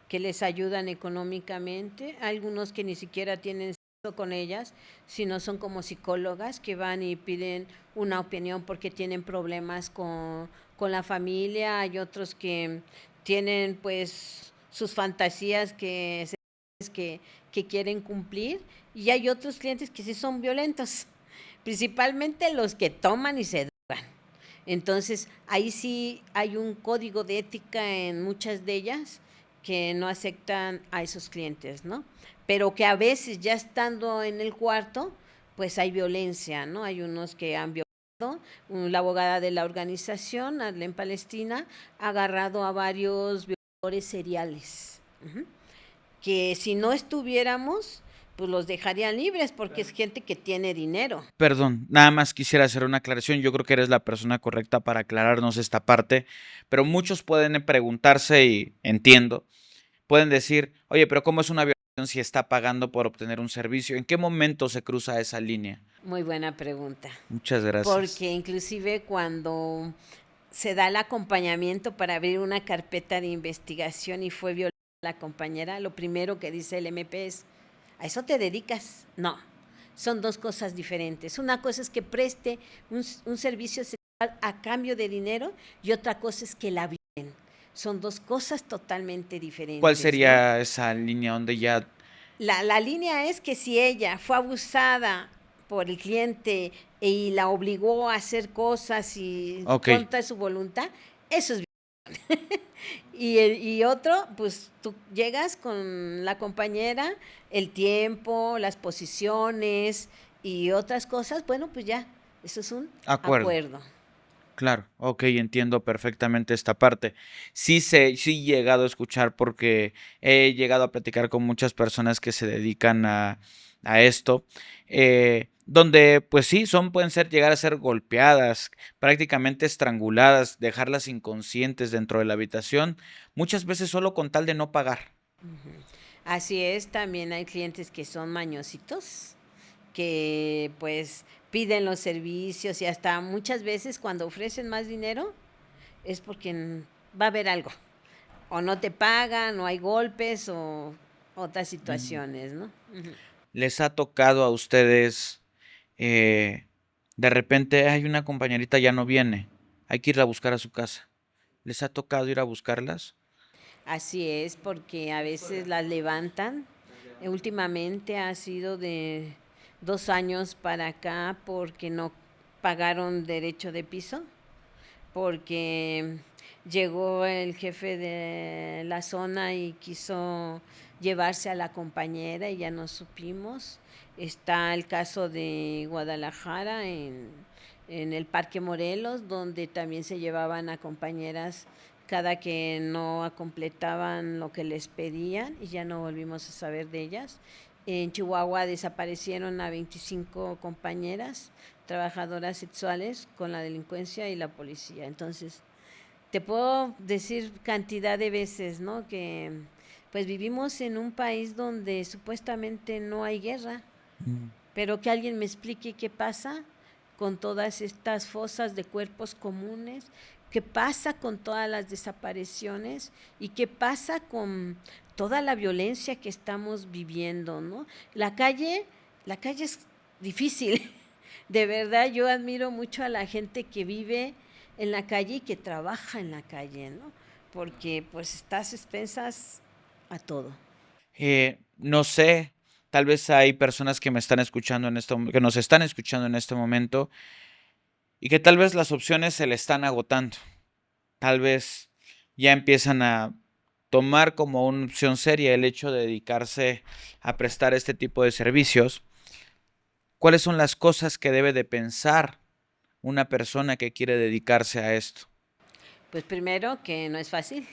que les ayudan económicamente, algunos que ni siquiera tienen sexo con ellas, sino son como psicólogas que van y piden una opinión porque tienen problemas con la familia, hay otros que tienen pues sus fantasías que quieren cumplir y hay otros clientes que sí son violentos, principalmente los que toman y se drogan. Entonces, ahí sí hay un código de ética en muchas de ellas que no aceptan a esos clientes, ¿no? Pero que a veces ya estando en el cuarto, pues hay violencia, ¿no? Hay unos que han violado, la abogada de la organización, Arlene Palestina, ha agarrado a varios violadores seriales, que si no estuviéramos, pues los dejarían libres porque es gente que tiene dinero. Perdón, nada más quisiera hacer una aclaración. Yo creo que eres la persona correcta para aclararnos esta parte, pero muchos pueden preguntarse y entiendo, pueden decir, oye, pero ¿cómo es una violación si está pagando por obtener un servicio? ¿En qué momento se cruza esa línea? Muy buena pregunta. Muchas gracias. Porque inclusive cuando se da el acompañamiento para abrir una carpeta de investigación y fue violada la compañera, lo primero que dice el MP es, ¿a eso te dedicas? No, son dos cosas diferentes. Una cosa es que preste un servicio sexual a cambio de dinero y otra cosa es que la violen. Son dos cosas totalmente ¿Cuál diferentes, ¿no? sería esa línea donde ya... La línea es que si ella fue abusada por el cliente y la obligó a hacer cosas y Ok, contra su voluntad, eso es y otro, pues tú llegas con la compañera, el tiempo, las posiciones y otras cosas, bueno, pues ya, eso es un acuerdo. acuerdo. Claro, ok, entiendo perfectamente esta parte. Sí he llegado a escuchar porque he llegado a platicar con muchas personas que se dedican a esto, donde pues sí, pueden llegar a ser golpeadas, prácticamente estranguladas, dejarlas inconscientes dentro de la habitación, muchas veces solo con tal de no pagar. Así es, también hay clientes que son mañositos, que pues piden los servicios y hasta muchas veces cuando ofrecen más dinero es porque va a haber algo. O no te pagan, o hay golpes, o otras Mm. situaciones, ¿no? Ujú. ¿Les ha tocado a ustedes, de repente, hay una compañerita ya no viene, hay que irla a buscar a su casa? ¿Les ha tocado ir a buscarlas? Así es, porque a veces las levantan. Últimamente ha sido de 2 años para acá porque no pagaron derecho de piso, porque llegó el jefe de la zona y quiso llevarse a la compañera y ya no supimos. Está el caso de Guadalajara en el Parque Morelos, donde también se llevaban a compañeras cada que no completaban lo que les pedían y ya no volvimos a saber de ellas. En Chihuahua desaparecieron a 25 compañeras trabajadoras sexuales con la delincuencia y la policía. Entonces, te puedo decir cantidad de veces, ¿no? Que pues vivimos en un país donde supuestamente no hay guerra, Mm. pero que alguien me explique qué pasa con todas estas fosas de cuerpos comunes, qué pasa con todas las desapariciones y qué pasa con toda la violencia que estamos viviendo, ¿no? La calle es difícil, De verdad, yo admiro mucho a la gente que vive en la calle y que trabaja en la calle, ¿no? Porque pues estás expensas a todo. No sé, tal vez hay personas que me están escuchando que nos están escuchando en este momento y que tal vez las opciones se le están agotando. Tal vez ya empiezan a tomar como una opción seria el hecho de dedicarse a prestar este tipo de servicios. ¿Cuáles son las cosas que debe de pensar una persona que quiere dedicarse a esto? Pues primero que no es fácil,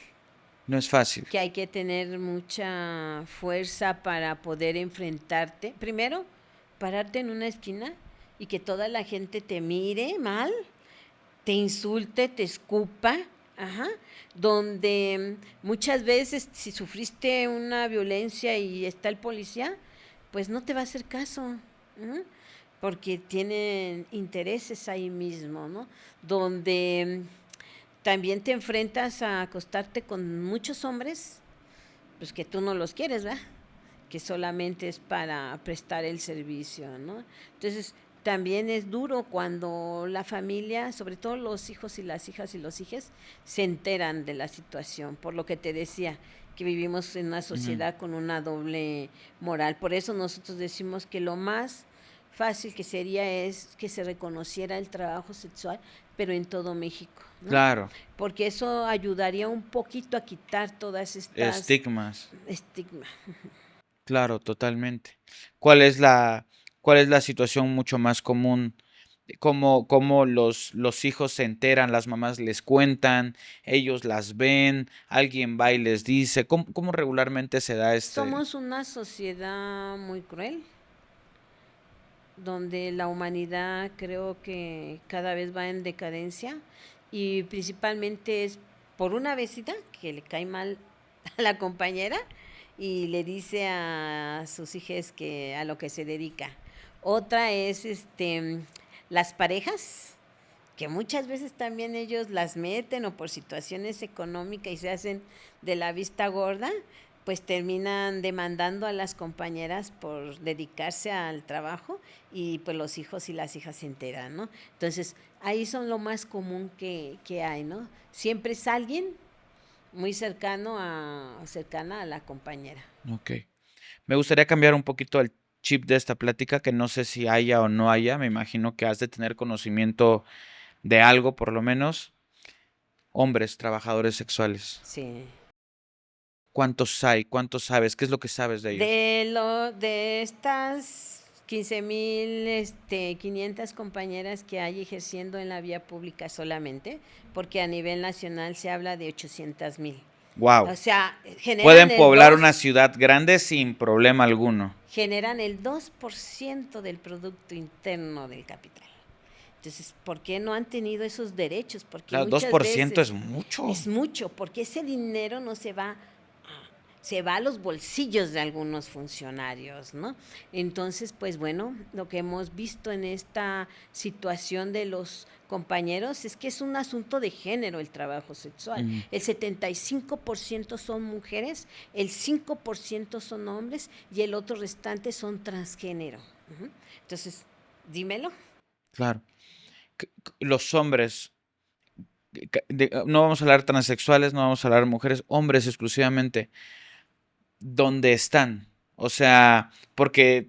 No es fácil. que hay que tener mucha fuerza para poder enfrentarte. Primero, pararte en una esquina y que toda la gente te mire mal, te insulte, te escupa, ajá, donde muchas veces si sufriste una violencia y está el policía, pues no te va a hacer caso, ¿no? Porque tienen intereses ahí mismo, ¿no? Donde también te enfrentas a acostarte con muchos hombres, pues que tú no los quieres, ¿verdad? Que solamente es para prestar el servicio, ¿no? Entonces, también es duro cuando la familia, sobre todo los hijos y las hijas y los hijes, se enteran de la situación, por lo que te decía, que vivimos en una sociedad con una doble moral. Por eso nosotros decimos que lo más fácil que sería es que se reconociera el trabajo sexual, pero en todo México, ¿no? Claro, Porque eso ayudaría un poquito a quitar todas estas estigmas. estigmas. Claro, totalmente. ¿Cuál es la situación mucho más común? ¿Cómo los hijos se enteran, las mamás les cuentan, ellos las ven, alguien va y les dice? ¿Cómo regularmente se da este? Somos una sociedad muy cruel, donde la humanidad creo que cada vez va en decadencia y principalmente es por una vecina que le cae mal a la compañera y le dice a sus hijas que a lo que se dedica. Otra es las parejas, que muchas veces también ellos las meten o por situaciones económicas y se hacen de la vista gorda, pues terminan demandando a las compañeras por dedicarse al trabajo y pues los hijos y las hijas se enteran, ¿no? Entonces, ahí son lo más común que hay, ¿no? Siempre es alguien muy cercana a la compañera. Ok. Me gustaría cambiar un poquito el chip de esta plática, que no sé si haya o no haya. Me imagino que has de tener conocimiento de algo, por lo menos. Hombres, trabajadores sexuales. Sí. ¿Cuántos hay? ¿Cuántos sabes? ¿Qué es lo que sabes de ellos? De estas 15,500 compañeras que hay ejerciendo en la vía pública solamente, porque a nivel nacional se habla de 800,000. Wow. O sea, Pueden poblar una ciudad grande sin problema alguno. generan el 2% del Producto Interno del capital. Entonces, ¿por qué no han tenido esos derechos? Porque Claro, muchas 2% es veces mucho. es mucho, porque ese dinero no se va a los bolsillos de algunos funcionarios, ¿no? Entonces, pues bueno, lo que hemos visto en esta situación de los compañeros es que es un asunto de género el trabajo sexual. El 75% son mujeres, el 5% son hombres y el otro restante son transgénero. Entonces, dímelo. Claro. Los hombres, no vamos a hablar transexuales, no vamos a hablar mujeres, hombres exclusivamente. ¿Dónde están? O sea, porque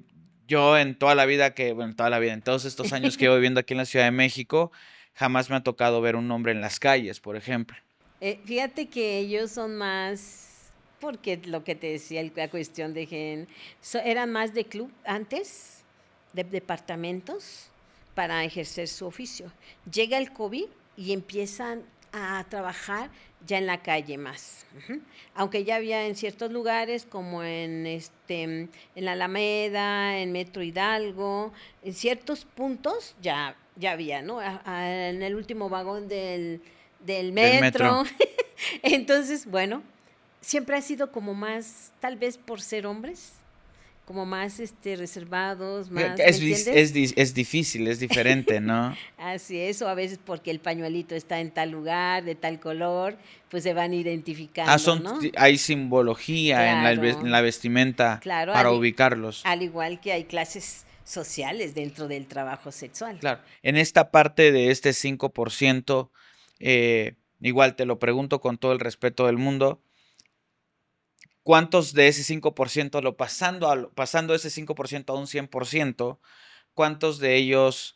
yo en toda la vida en todos estos años que llevo viviendo aquí en la Ciudad de México, jamás me ha tocado ver un hombre en las calles, por ejemplo. Fíjate que ellos son más, porque lo que te decía, la cuestión de gen, eran más de club antes, de departamentos, para ejercer su oficio. Llega el COVID y empiezan a trabajar ya en la calle más. Aunque ya había en ciertos lugares como en la Alameda, en Metro Hidalgo, en ciertos puntos ya había, ¿no? En el último vagón del Del metro. metro. Entonces, bueno, siempre ha sido como más, tal vez por ser hombres, como más reservados, más, ¿me entiendes? Es difícil, es diferente, ¿no? Así es, o a veces porque el pañuelito está en tal lugar, de tal color, pues se van identificando, ¿no? Hay simbología en Claro, la vestimenta claro, para ubicarlos. al igual que hay clases sociales dentro del trabajo sexual. Claro, en esta parte de este 5%, igual te lo pregunto con todo el respeto del mundo, ¿cuántos de ese 5%, pasando ese 5% a un 100%, cuántos de ellos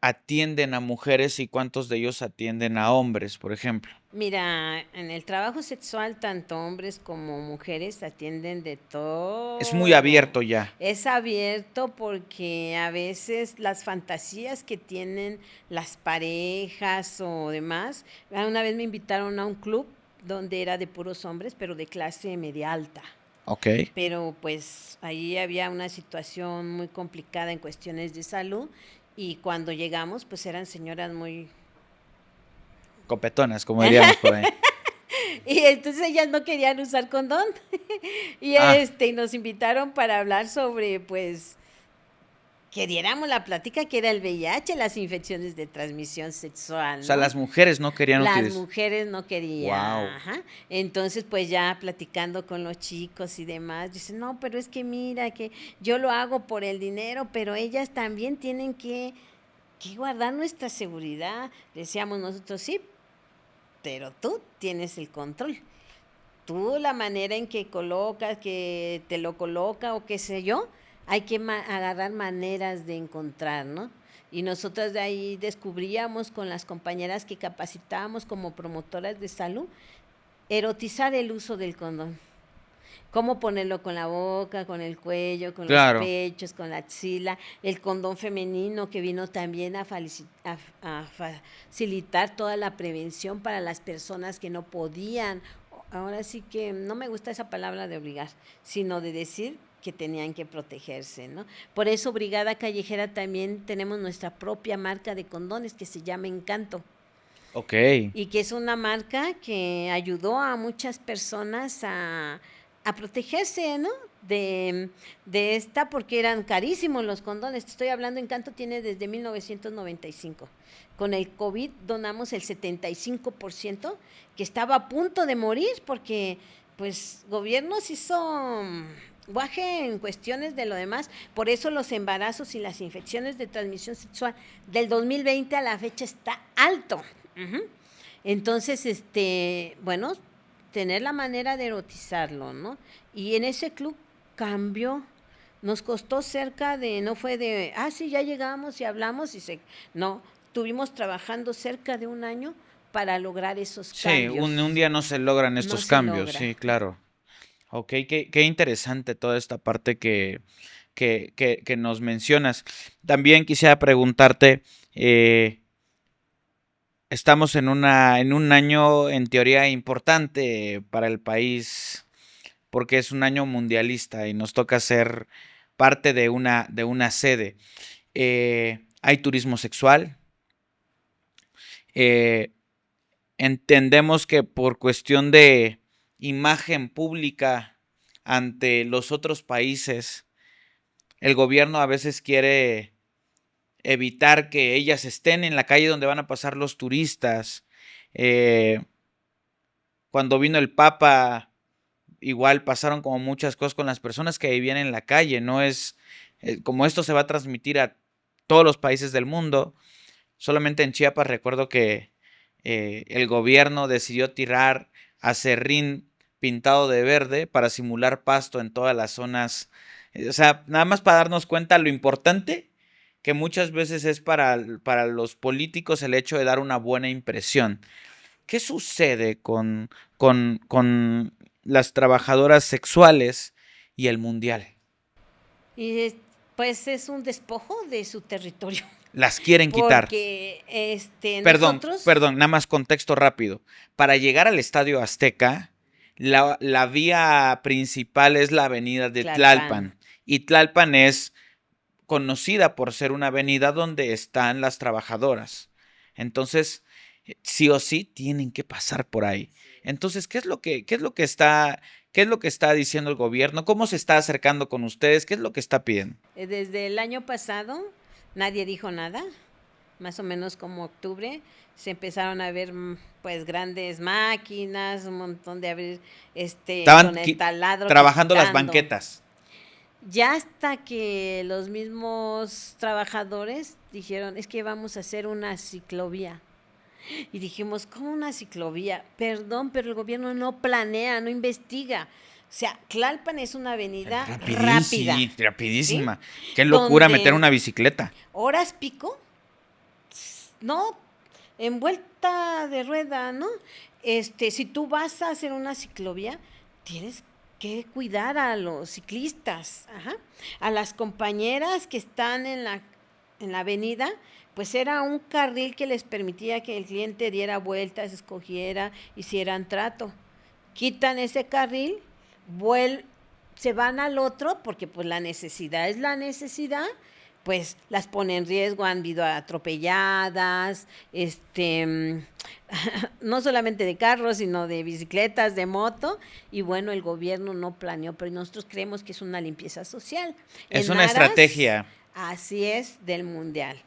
atienden a mujeres y cuántos de ellos atienden a hombres, por ejemplo? Mira, en el trabajo sexual, tanto hombres como mujeres atienden de Es muy todo. abierto ya. Es abierto porque a veces las fantasías que tienen las parejas o demás, una vez me invitaron a un club donde era de puros hombres, pero de clase media alta. Ok. Pero pues ahí había una situación muy complicada en cuestiones de salud y cuando llegamos pues eran señoras muy... Copetonas, como diríamos por ahí. Y entonces ellas no querían usar condón y Ah, y nos invitaron para hablar sobre pues que diéramos la plática que era el VIH, las infecciones de transmisión o sexual, sea, ¿no? las mujeres no querían Las utilizar. mujeres no querían, Wow. ajá. Entonces, pues ya platicando con los chicos y demás, dicen, no, pero es que mira, que yo lo hago por el dinero, pero ellas también tienen que guardar nuestra seguridad. Decíamos nosotros, sí, pero tú tienes el control. Tú la manera en que colocas, que te lo coloca o qué sé yo, hay que agarrar maneras de encontrar, ¿no? Y nosotras de ahí descubríamos con las compañeras que capacitábamos como promotoras de salud, erotizar el uso del condón. Cómo ponerlo con la boca, con el cuello, con los Claro. pechos, con la axila, el condón femenino que vino también a facilitar toda la prevención para las personas que no podían. Ahora sí que no me gusta esa palabra de obligar, sino de decir que tenían que protegerse, ¿no? Por eso Brigada Callejera también tenemos nuestra propia marca de condones que se llama Encanto Ok. y que es una marca que ayudó a muchas personas a protegerse, ¿no? De esta, porque eran carísimos los condones. Te estoy hablando, Encanto tiene desde 1995. Con el COVID donamos el 75%, que estaba a punto de morir, porque pues gobiernos hizo guaje en cuestiones de lo demás. Por eso los embarazos y las infecciones de transmisión sexual del 2020 a la fecha está alto. Uh-huh. Entonces, bueno, tener la manera de erotizarlo, ¿no? Y en ese club cambió. Nos costó cerca de, no fue de, sí, ya llegamos y hablamos no, estuvimos trabajando cerca de un año para lograr esos Sí, un cambios. día no se logran No estos se cambios, logra. sí, claro. Ok, qué interesante toda esta parte que nos mencionas. También quisiera preguntarte, estamos en un año en teoría importante para el país, porque es un año mundialista y nos toca ser parte de una sede. Hay turismo sexual. eh, Entendemos que por cuestión de imagen pública ante los otros países, el gobierno a veces quiere evitar que ellas estén en la calle donde van a pasar los turistas. Eh, Cuando vino el Papa, igual pasaron como muchas cosas con las personas que vivían en la calle. No es como esto se va a transmitir a todos los países del mundo. Solamente en Chiapas recuerdo que el gobierno decidió tirar acerrín pintado de verde para simular pasto en todas las zonas. O sea, nada más para darnos cuenta lo importante que muchas veces es para los políticos el hecho de dar una buena impresión. ¿Qué sucede con las trabajadoras sexuales y el mundial? Y pues es un despojo de su territorio, Las quieren quitar. porque Perdón, nosotros, perdón, nada más contexto rápido. Para llegar al Estadio Azteca, la vía principal es la avenida de Tlalpan, Tlalpan. Y Tlalpan es conocida por ser una avenida donde están las trabajadoras. Entonces, sí o sí tienen que pasar por ahí. Entonces, qué es lo que está diciendo el gobierno? ¿Cómo se está acercando con ustedes? ¿Qué es lo que está pidiendo? desde el año pasado nadie dijo nada, más o menos como octubre, se empezaron a ver pues grandes máquinas, un montón de abrir con Estaban el taladro trabajando las quitando. banquetas. Ya hasta que los mismos trabajadores dijeron, es que vamos a hacer una ciclovía. Y dijimos, ¿cómo una ciclovía? Perdón, pero el gobierno no planea, no investiga. O sea, Tlalpan es una avenida rápida, ¿sí? Rapidísima. Qué locura meter Donde una bicicleta. horas pico, no, en vuelta de rueda, ¿no? Si tú vas a hacer una ciclovía, tienes que cuidar a los ciclistas, ajá, a las compañeras que están en la avenida, pues era un carril que les permitía que el cliente diera vueltas, escogiera, hicieran trato. Quitan ese carril, se van al otro, porque pues la necesidad es la necesidad, pues las pone en riesgo, han habido atropelladas, no solamente de carros, sino de bicicletas, de moto, y bueno, el gobierno no planeó, pero nosotros creemos que es una limpieza social. Es En una aras, estrategia. así es, del mundial.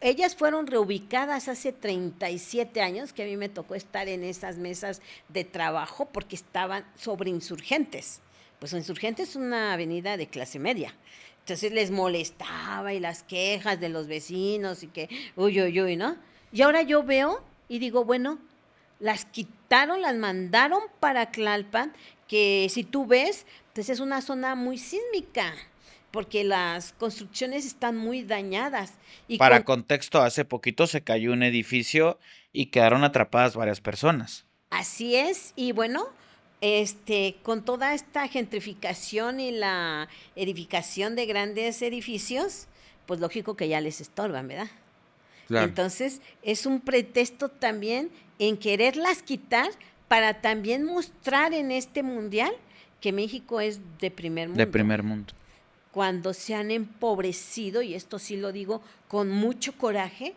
Ellas fueron reubicadas hace 37 años, que a mí me tocó estar en esas mesas de trabajo porque estaban sobre Insurgentes. Pues Insurgentes es una avenida de clase media. Entonces les molestaba y las quejas de los vecinos y que, uy, uy, uy, ¿no? Y ahora yo veo y digo, bueno, las quitaron, las mandaron para Tlalpan, que si tú ves, pues es una zona muy sísmica, porque las construcciones están muy dañadas. Y Para contexto, hace poquito se cayó un edificio y quedaron atrapadas varias personas. así es, y bueno, con toda esta gentrificación y la edificación de grandes edificios, pues lógico que ya les estorban, ¿verdad? Claro. Entonces, es un pretexto también en quererlas quitar para también mostrar en este mundial que México es de primer mundo. De primer mundo. Cuando se han empobrecido, y esto sí lo digo con mucho coraje,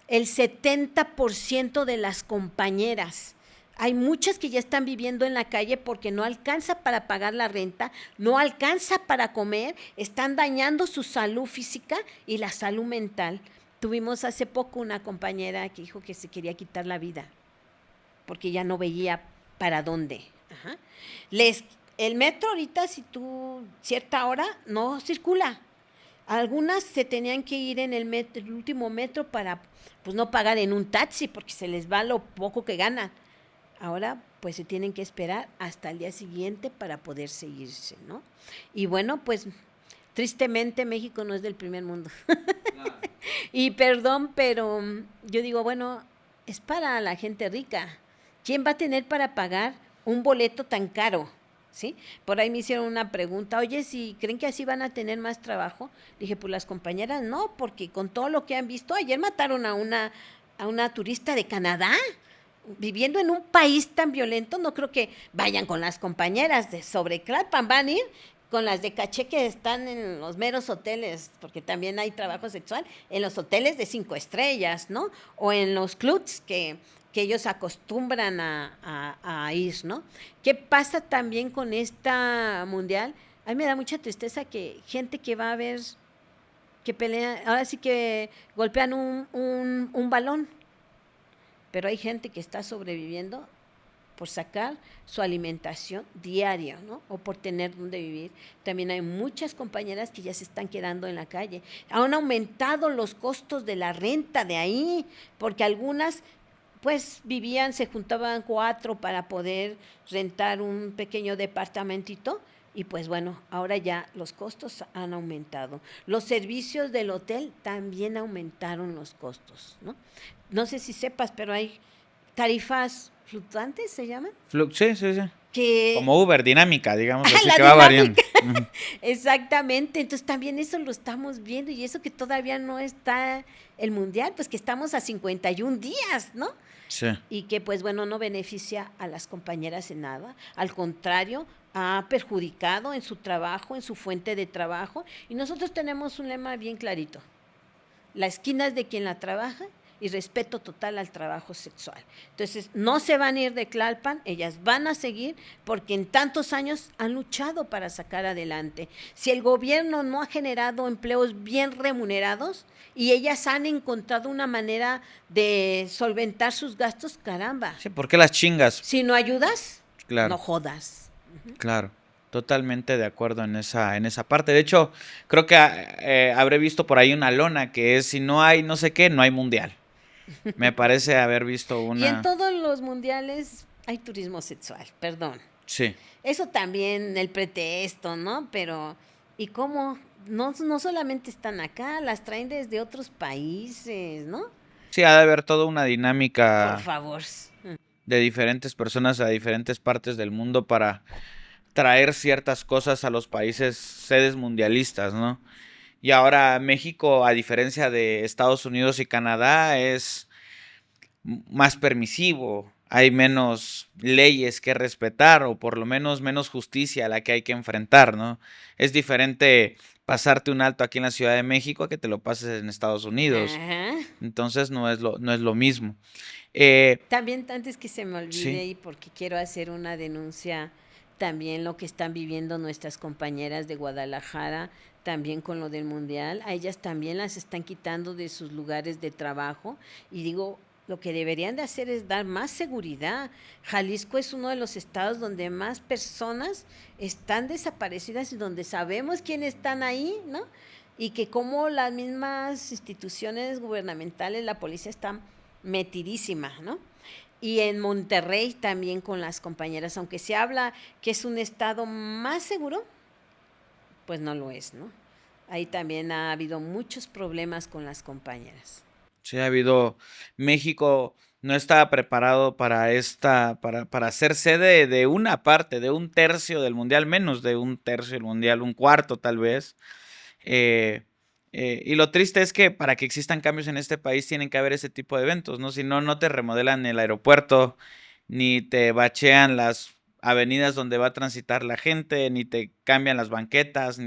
el 70% de las compañeras. Hay muchas que ya están viviendo en la calle porque no alcanza para pagar la renta, no alcanza para comer, están dañando su salud física y la salud mental. Tuvimos hace poco una compañera que dijo que se quería quitar la vida porque ya no veía para dónde. Ajá. El metro ahorita, si tú, cierta hora, no circula. Algunas se tenían que ir en el último metro para pues no pagar en un taxi porque se les va lo poco que ganan. Ahora pues se tienen que esperar hasta el día siguiente para poder seguirse, ¿no? Y bueno, pues tristemente México no es del primer mundo. Claro. Y perdón, pero yo digo, bueno, es para la gente rica. ¿Quién va a tener para pagar un boleto tan caro? ¿Sí? Por ahí me hicieron una pregunta, oye, si creen que así van a tener más trabajo, dije, pues las compañeras no, porque con todo lo que han visto, ayer mataron a una turista de Canadá, viviendo en un país tan violento, no creo que vayan con las compañeras de sobre Tlalpan, van a ir con las de caché que están en los meros hoteles, porque también hay trabajo sexual, en los hoteles de 5 estrellas, ¿no? O en los clubs que ellos acostumbran a ir, ¿no? ¿Qué pasa también con esta mundial? A mí me da mucha tristeza que gente que va a ver, que pelea, ahora sí que golpean un balón, pero hay gente que está sobreviviendo por sacar su alimentación diaria, ¿no? O por tener donde vivir. También hay muchas compañeras que ya se están quedando en la calle. Han aumentado los costos de la renta de ahí, porque algunas pues vivían, se juntaban 4 para poder rentar un pequeño departamentito y pues bueno, ahora ya los costos han aumentado. Los servicios del hotel también aumentaron los costos, ¿no? No sé si sepas, pero hay tarifas fluctuantes, ¿se llaman? Sí, sí, sí. Que como Uber, dinámica, digamos así, la que va variando. Exactamente, entonces también eso lo estamos viendo y eso que todavía no está el mundial, pues que estamos a 51 días, ¿no? Sí. Y que pues bueno, no beneficia a las compañeras en nada, al contrario, ha perjudicado en su trabajo, en su fuente de trabajo, y nosotros tenemos un lema bien clarito: la esquina es de quien la trabaja y respeto total al trabajo sexual. Entonces, no se van a ir de Tlalpan, ellas van a seguir porque en tantos años han luchado para sacar adelante. Si el gobierno no ha generado empleos bien remunerados y ellas han encontrado una manera de solventar sus gastos, caramba. Sí, ¿por qué las chingas? Si no ayudas, Claro. no jodas. Claro. Totalmente de acuerdo en esa parte. De hecho, creo que habré visto por ahí una lona que es si no hay no sé qué, no hay mundial. Me parece haber visto Y en una. todos los mundiales hay turismo sexual, perdón. Sí. Eso también, el pretexto, ¿no? Pero, ¿y cómo? No solamente están acá, las traen desde otros países, ¿no? Sí, ha de haber toda una Por dinámica favor. de diferentes personas a diferentes partes del mundo para traer ciertas cosas a los países sedes mundialistas, ¿no? Y ahora México, a diferencia de Estados Unidos y Canadá, es más permisivo, hay menos leyes que respetar o por lo menos justicia a la que hay que enfrentar, ¿no? Es diferente pasarte un alto aquí en la Ciudad de México a que te lo pases en Estados Unidos. Ajá. Entonces no es lo mismo. Eh, También antes que se me sí, olvide y porque quiero hacer una denuncia, también lo que están viviendo nuestras compañeras de Guadalajara, también con lo del mundial, a ellas también las están quitando de sus lugares de trabajo y digo, lo que deberían de hacer es dar más seguridad. Jalisco es uno de los estados donde más personas están desaparecidas y donde sabemos quiénes están ahí, ¿no? Y que como las mismas instituciones gubernamentales, la policía está metidísima, ¿no? Y en Monterrey también con las compañeras, aunque se habla que es un estado más seguro, pues no lo es, ¿no? Ahí también ha habido muchos problemas con las compañeras. sí ha habido. México no estaba preparado para ser sede de una parte, de un tercio del mundial, menos de un tercio del mundial, un cuarto tal vez. Eh, y lo triste es que para que existan cambios en este país tienen que haber ese tipo de eventos, ¿no? Si no, no te remodelan el aeropuerto, ni te bachean las avenidas donde va a transitar la gente, ni te cambian las banquetas,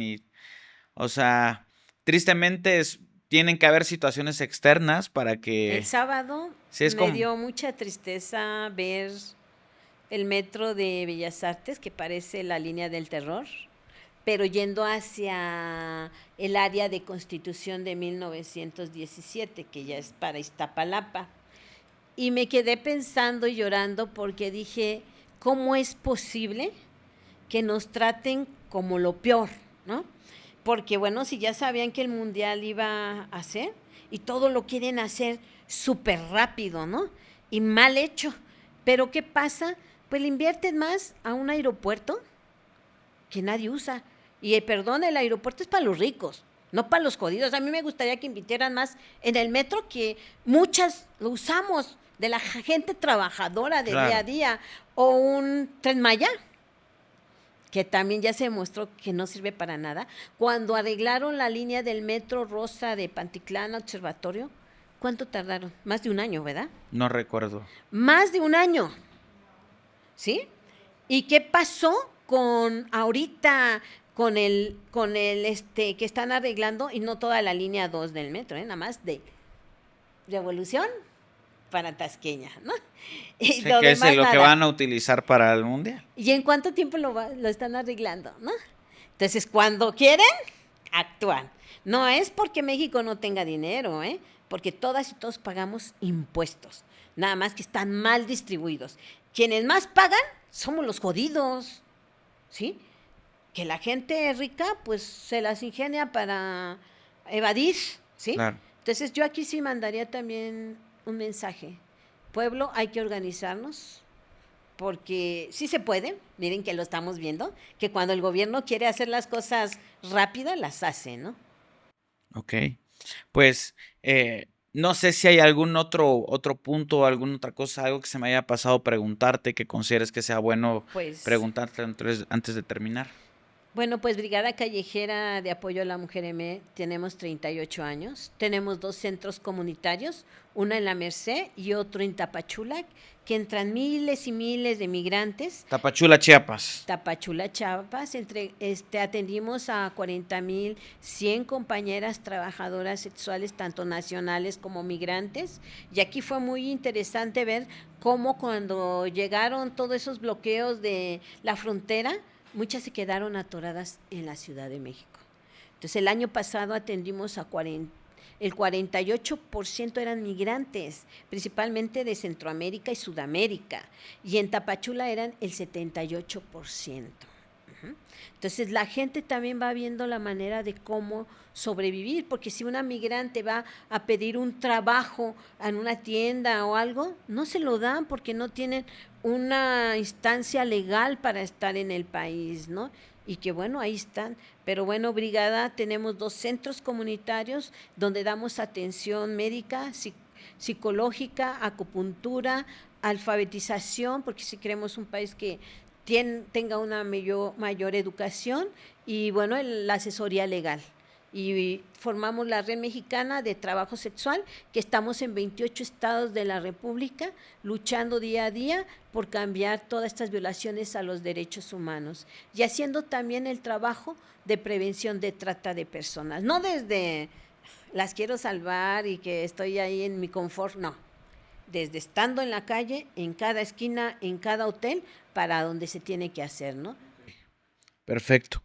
o sea, tristemente tienen que haber situaciones externas para El que, sábado si es me como, dio mucha tristeza ver el metro de Bellas Artes, que parece la línea del terror, pero yendo hacia el área de Constitución de 1917, que ya es para Iztapalapa. Y me quedé pensando y llorando porque dije, ¿cómo es posible que nos traten como lo peor, ¿no? Porque bueno, si ya sabían que el mundial iba a hacer y todo lo quieren hacer súper rápido, ¿no? Y mal hecho. Pero ¿qué pasa? Pues le invierten más a un aeropuerto que nadie usa. Y perdón, el aeropuerto es para los ricos, no para los jodidos. A mí me gustaría que invirtieran más en el metro, que muchas lo usamos, de la gente trabajadora de día a claro, día, o un Tren Maya, que también ya se demostró que no sirve para nada. Cuando arreglaron la línea del metro rosa de Pantitlán a Observatorio, ¿cuánto tardaron? Más de un año, ¿verdad? no recuerdo. Más de un año, ¿sí? ¿Y qué pasó con ahorita, con el que están arreglando, y no toda la línea 2 del metro, nada más de Revolución para Tasqueña, ¿no? Y Sé lo que es demás lo que nada. van a utilizar para el mundial. ¿Y en cuánto tiempo lo están arreglando, no? Entonces, cuando quieren, actúan. No es porque México no tenga dinero, ¿eh? Porque todas y todos pagamos impuestos, nada más que están mal distribuidos. Quienes más pagan somos los jodidos, ¿sí? Que la gente rica pues se las ingenia para evadir, ¿sí? Claro. Entonces yo aquí sí mandaría también un mensaje. Pueblo, hay que organizarnos, porque sí se puede, miren que lo estamos viendo, que cuando el gobierno quiere hacer las cosas rápidas, las hace, ¿no? Ok. Pues no sé si hay algún otro punto, alguna otra cosa, algo que se me haya pasado preguntarte que consideres que sea bueno Pues preguntarte antes de terminar. Bueno, pues Brigada Callejera de Apoyo a la Mujer M, tenemos 38 años, tenemos 2 centros comunitarios, una en La Merced y otro en Tapachula, que entran miles y miles de migrantes. Tapachula, Chiapas. Tapachula, Chiapas, atendimos a 40,100 compañeras trabajadoras sexuales, tanto nacionales como migrantes, y aquí fue muy interesante ver cómo cuando llegaron todos esos bloqueos de la frontera, muchas se quedaron atoradas en la Ciudad de México. Entonces, el año pasado atendimos el 48% eran migrantes, principalmente de Centroamérica y Sudamérica, y en Tapachula eran el 78%. Entonces la gente también va viendo la manera de cómo sobrevivir, porque si una migrante va a pedir un trabajo en una tienda o algo, no se lo dan porque no tienen una instancia legal para estar en el país, ¿no? Y que bueno, ahí están. Pero bueno, Brigada, tenemos 2 centros comunitarios donde damos atención médica, psicológica, acupuntura, alfabetización, porque si queremos un país que tenga una mayor educación y bueno, la asesoría legal. Y formamos la Red Mexicana de Trabajo Sexual, que estamos en 28 estados de la República, luchando día a día por cambiar todas estas violaciones a los derechos humanos y haciendo también el trabajo de prevención de trata de personas. No desde las quiero salvar y que estoy ahí en mi confort, no. Desde estando en la calle, en cada esquina, en cada hotel, para donde se tiene que hacer, ¿no? Perfecto.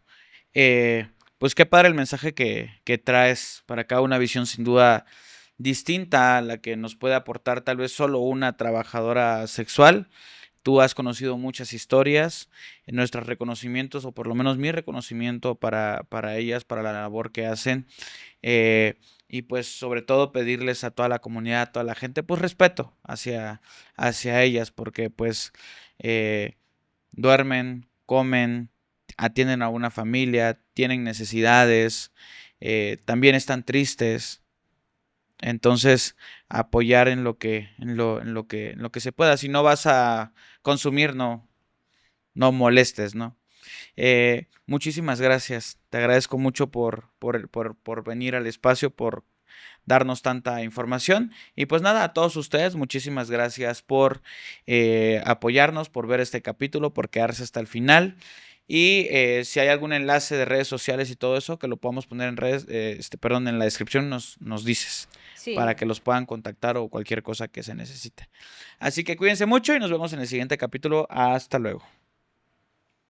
Pues qué padre el mensaje que traes para acá, una visión sin duda distinta a la que nos puede aportar tal vez solo una trabajadora sexual. Tú has conocido muchas historias, nuestros reconocimientos, o por lo menos mi reconocimiento para ellas, para la labor que hacen. Y pues sobre todo pedirles a toda la comunidad, a toda la gente, pues respeto hacia ellas, porque pues duermen, comen, atienden a una familia, tienen necesidades, también están tristes. Entonces, apoyar en lo que se pueda. Si no vas a consumir, no molestes, ¿no? Muchísimas gracias. Te agradezco mucho por venir al espacio, por darnos tanta información. Y pues nada, a todos ustedes, muchísimas gracias por apoyarnos, por ver este capítulo, por quedarse hasta el final. Y si hay algún enlace de redes sociales y todo eso, que lo podamos poner en redes, en la descripción, nos dices para Sí. que los puedan contactar o cualquier cosa que se necesite. Así que cuídense mucho y nos vemos en el siguiente capítulo. Hasta luego.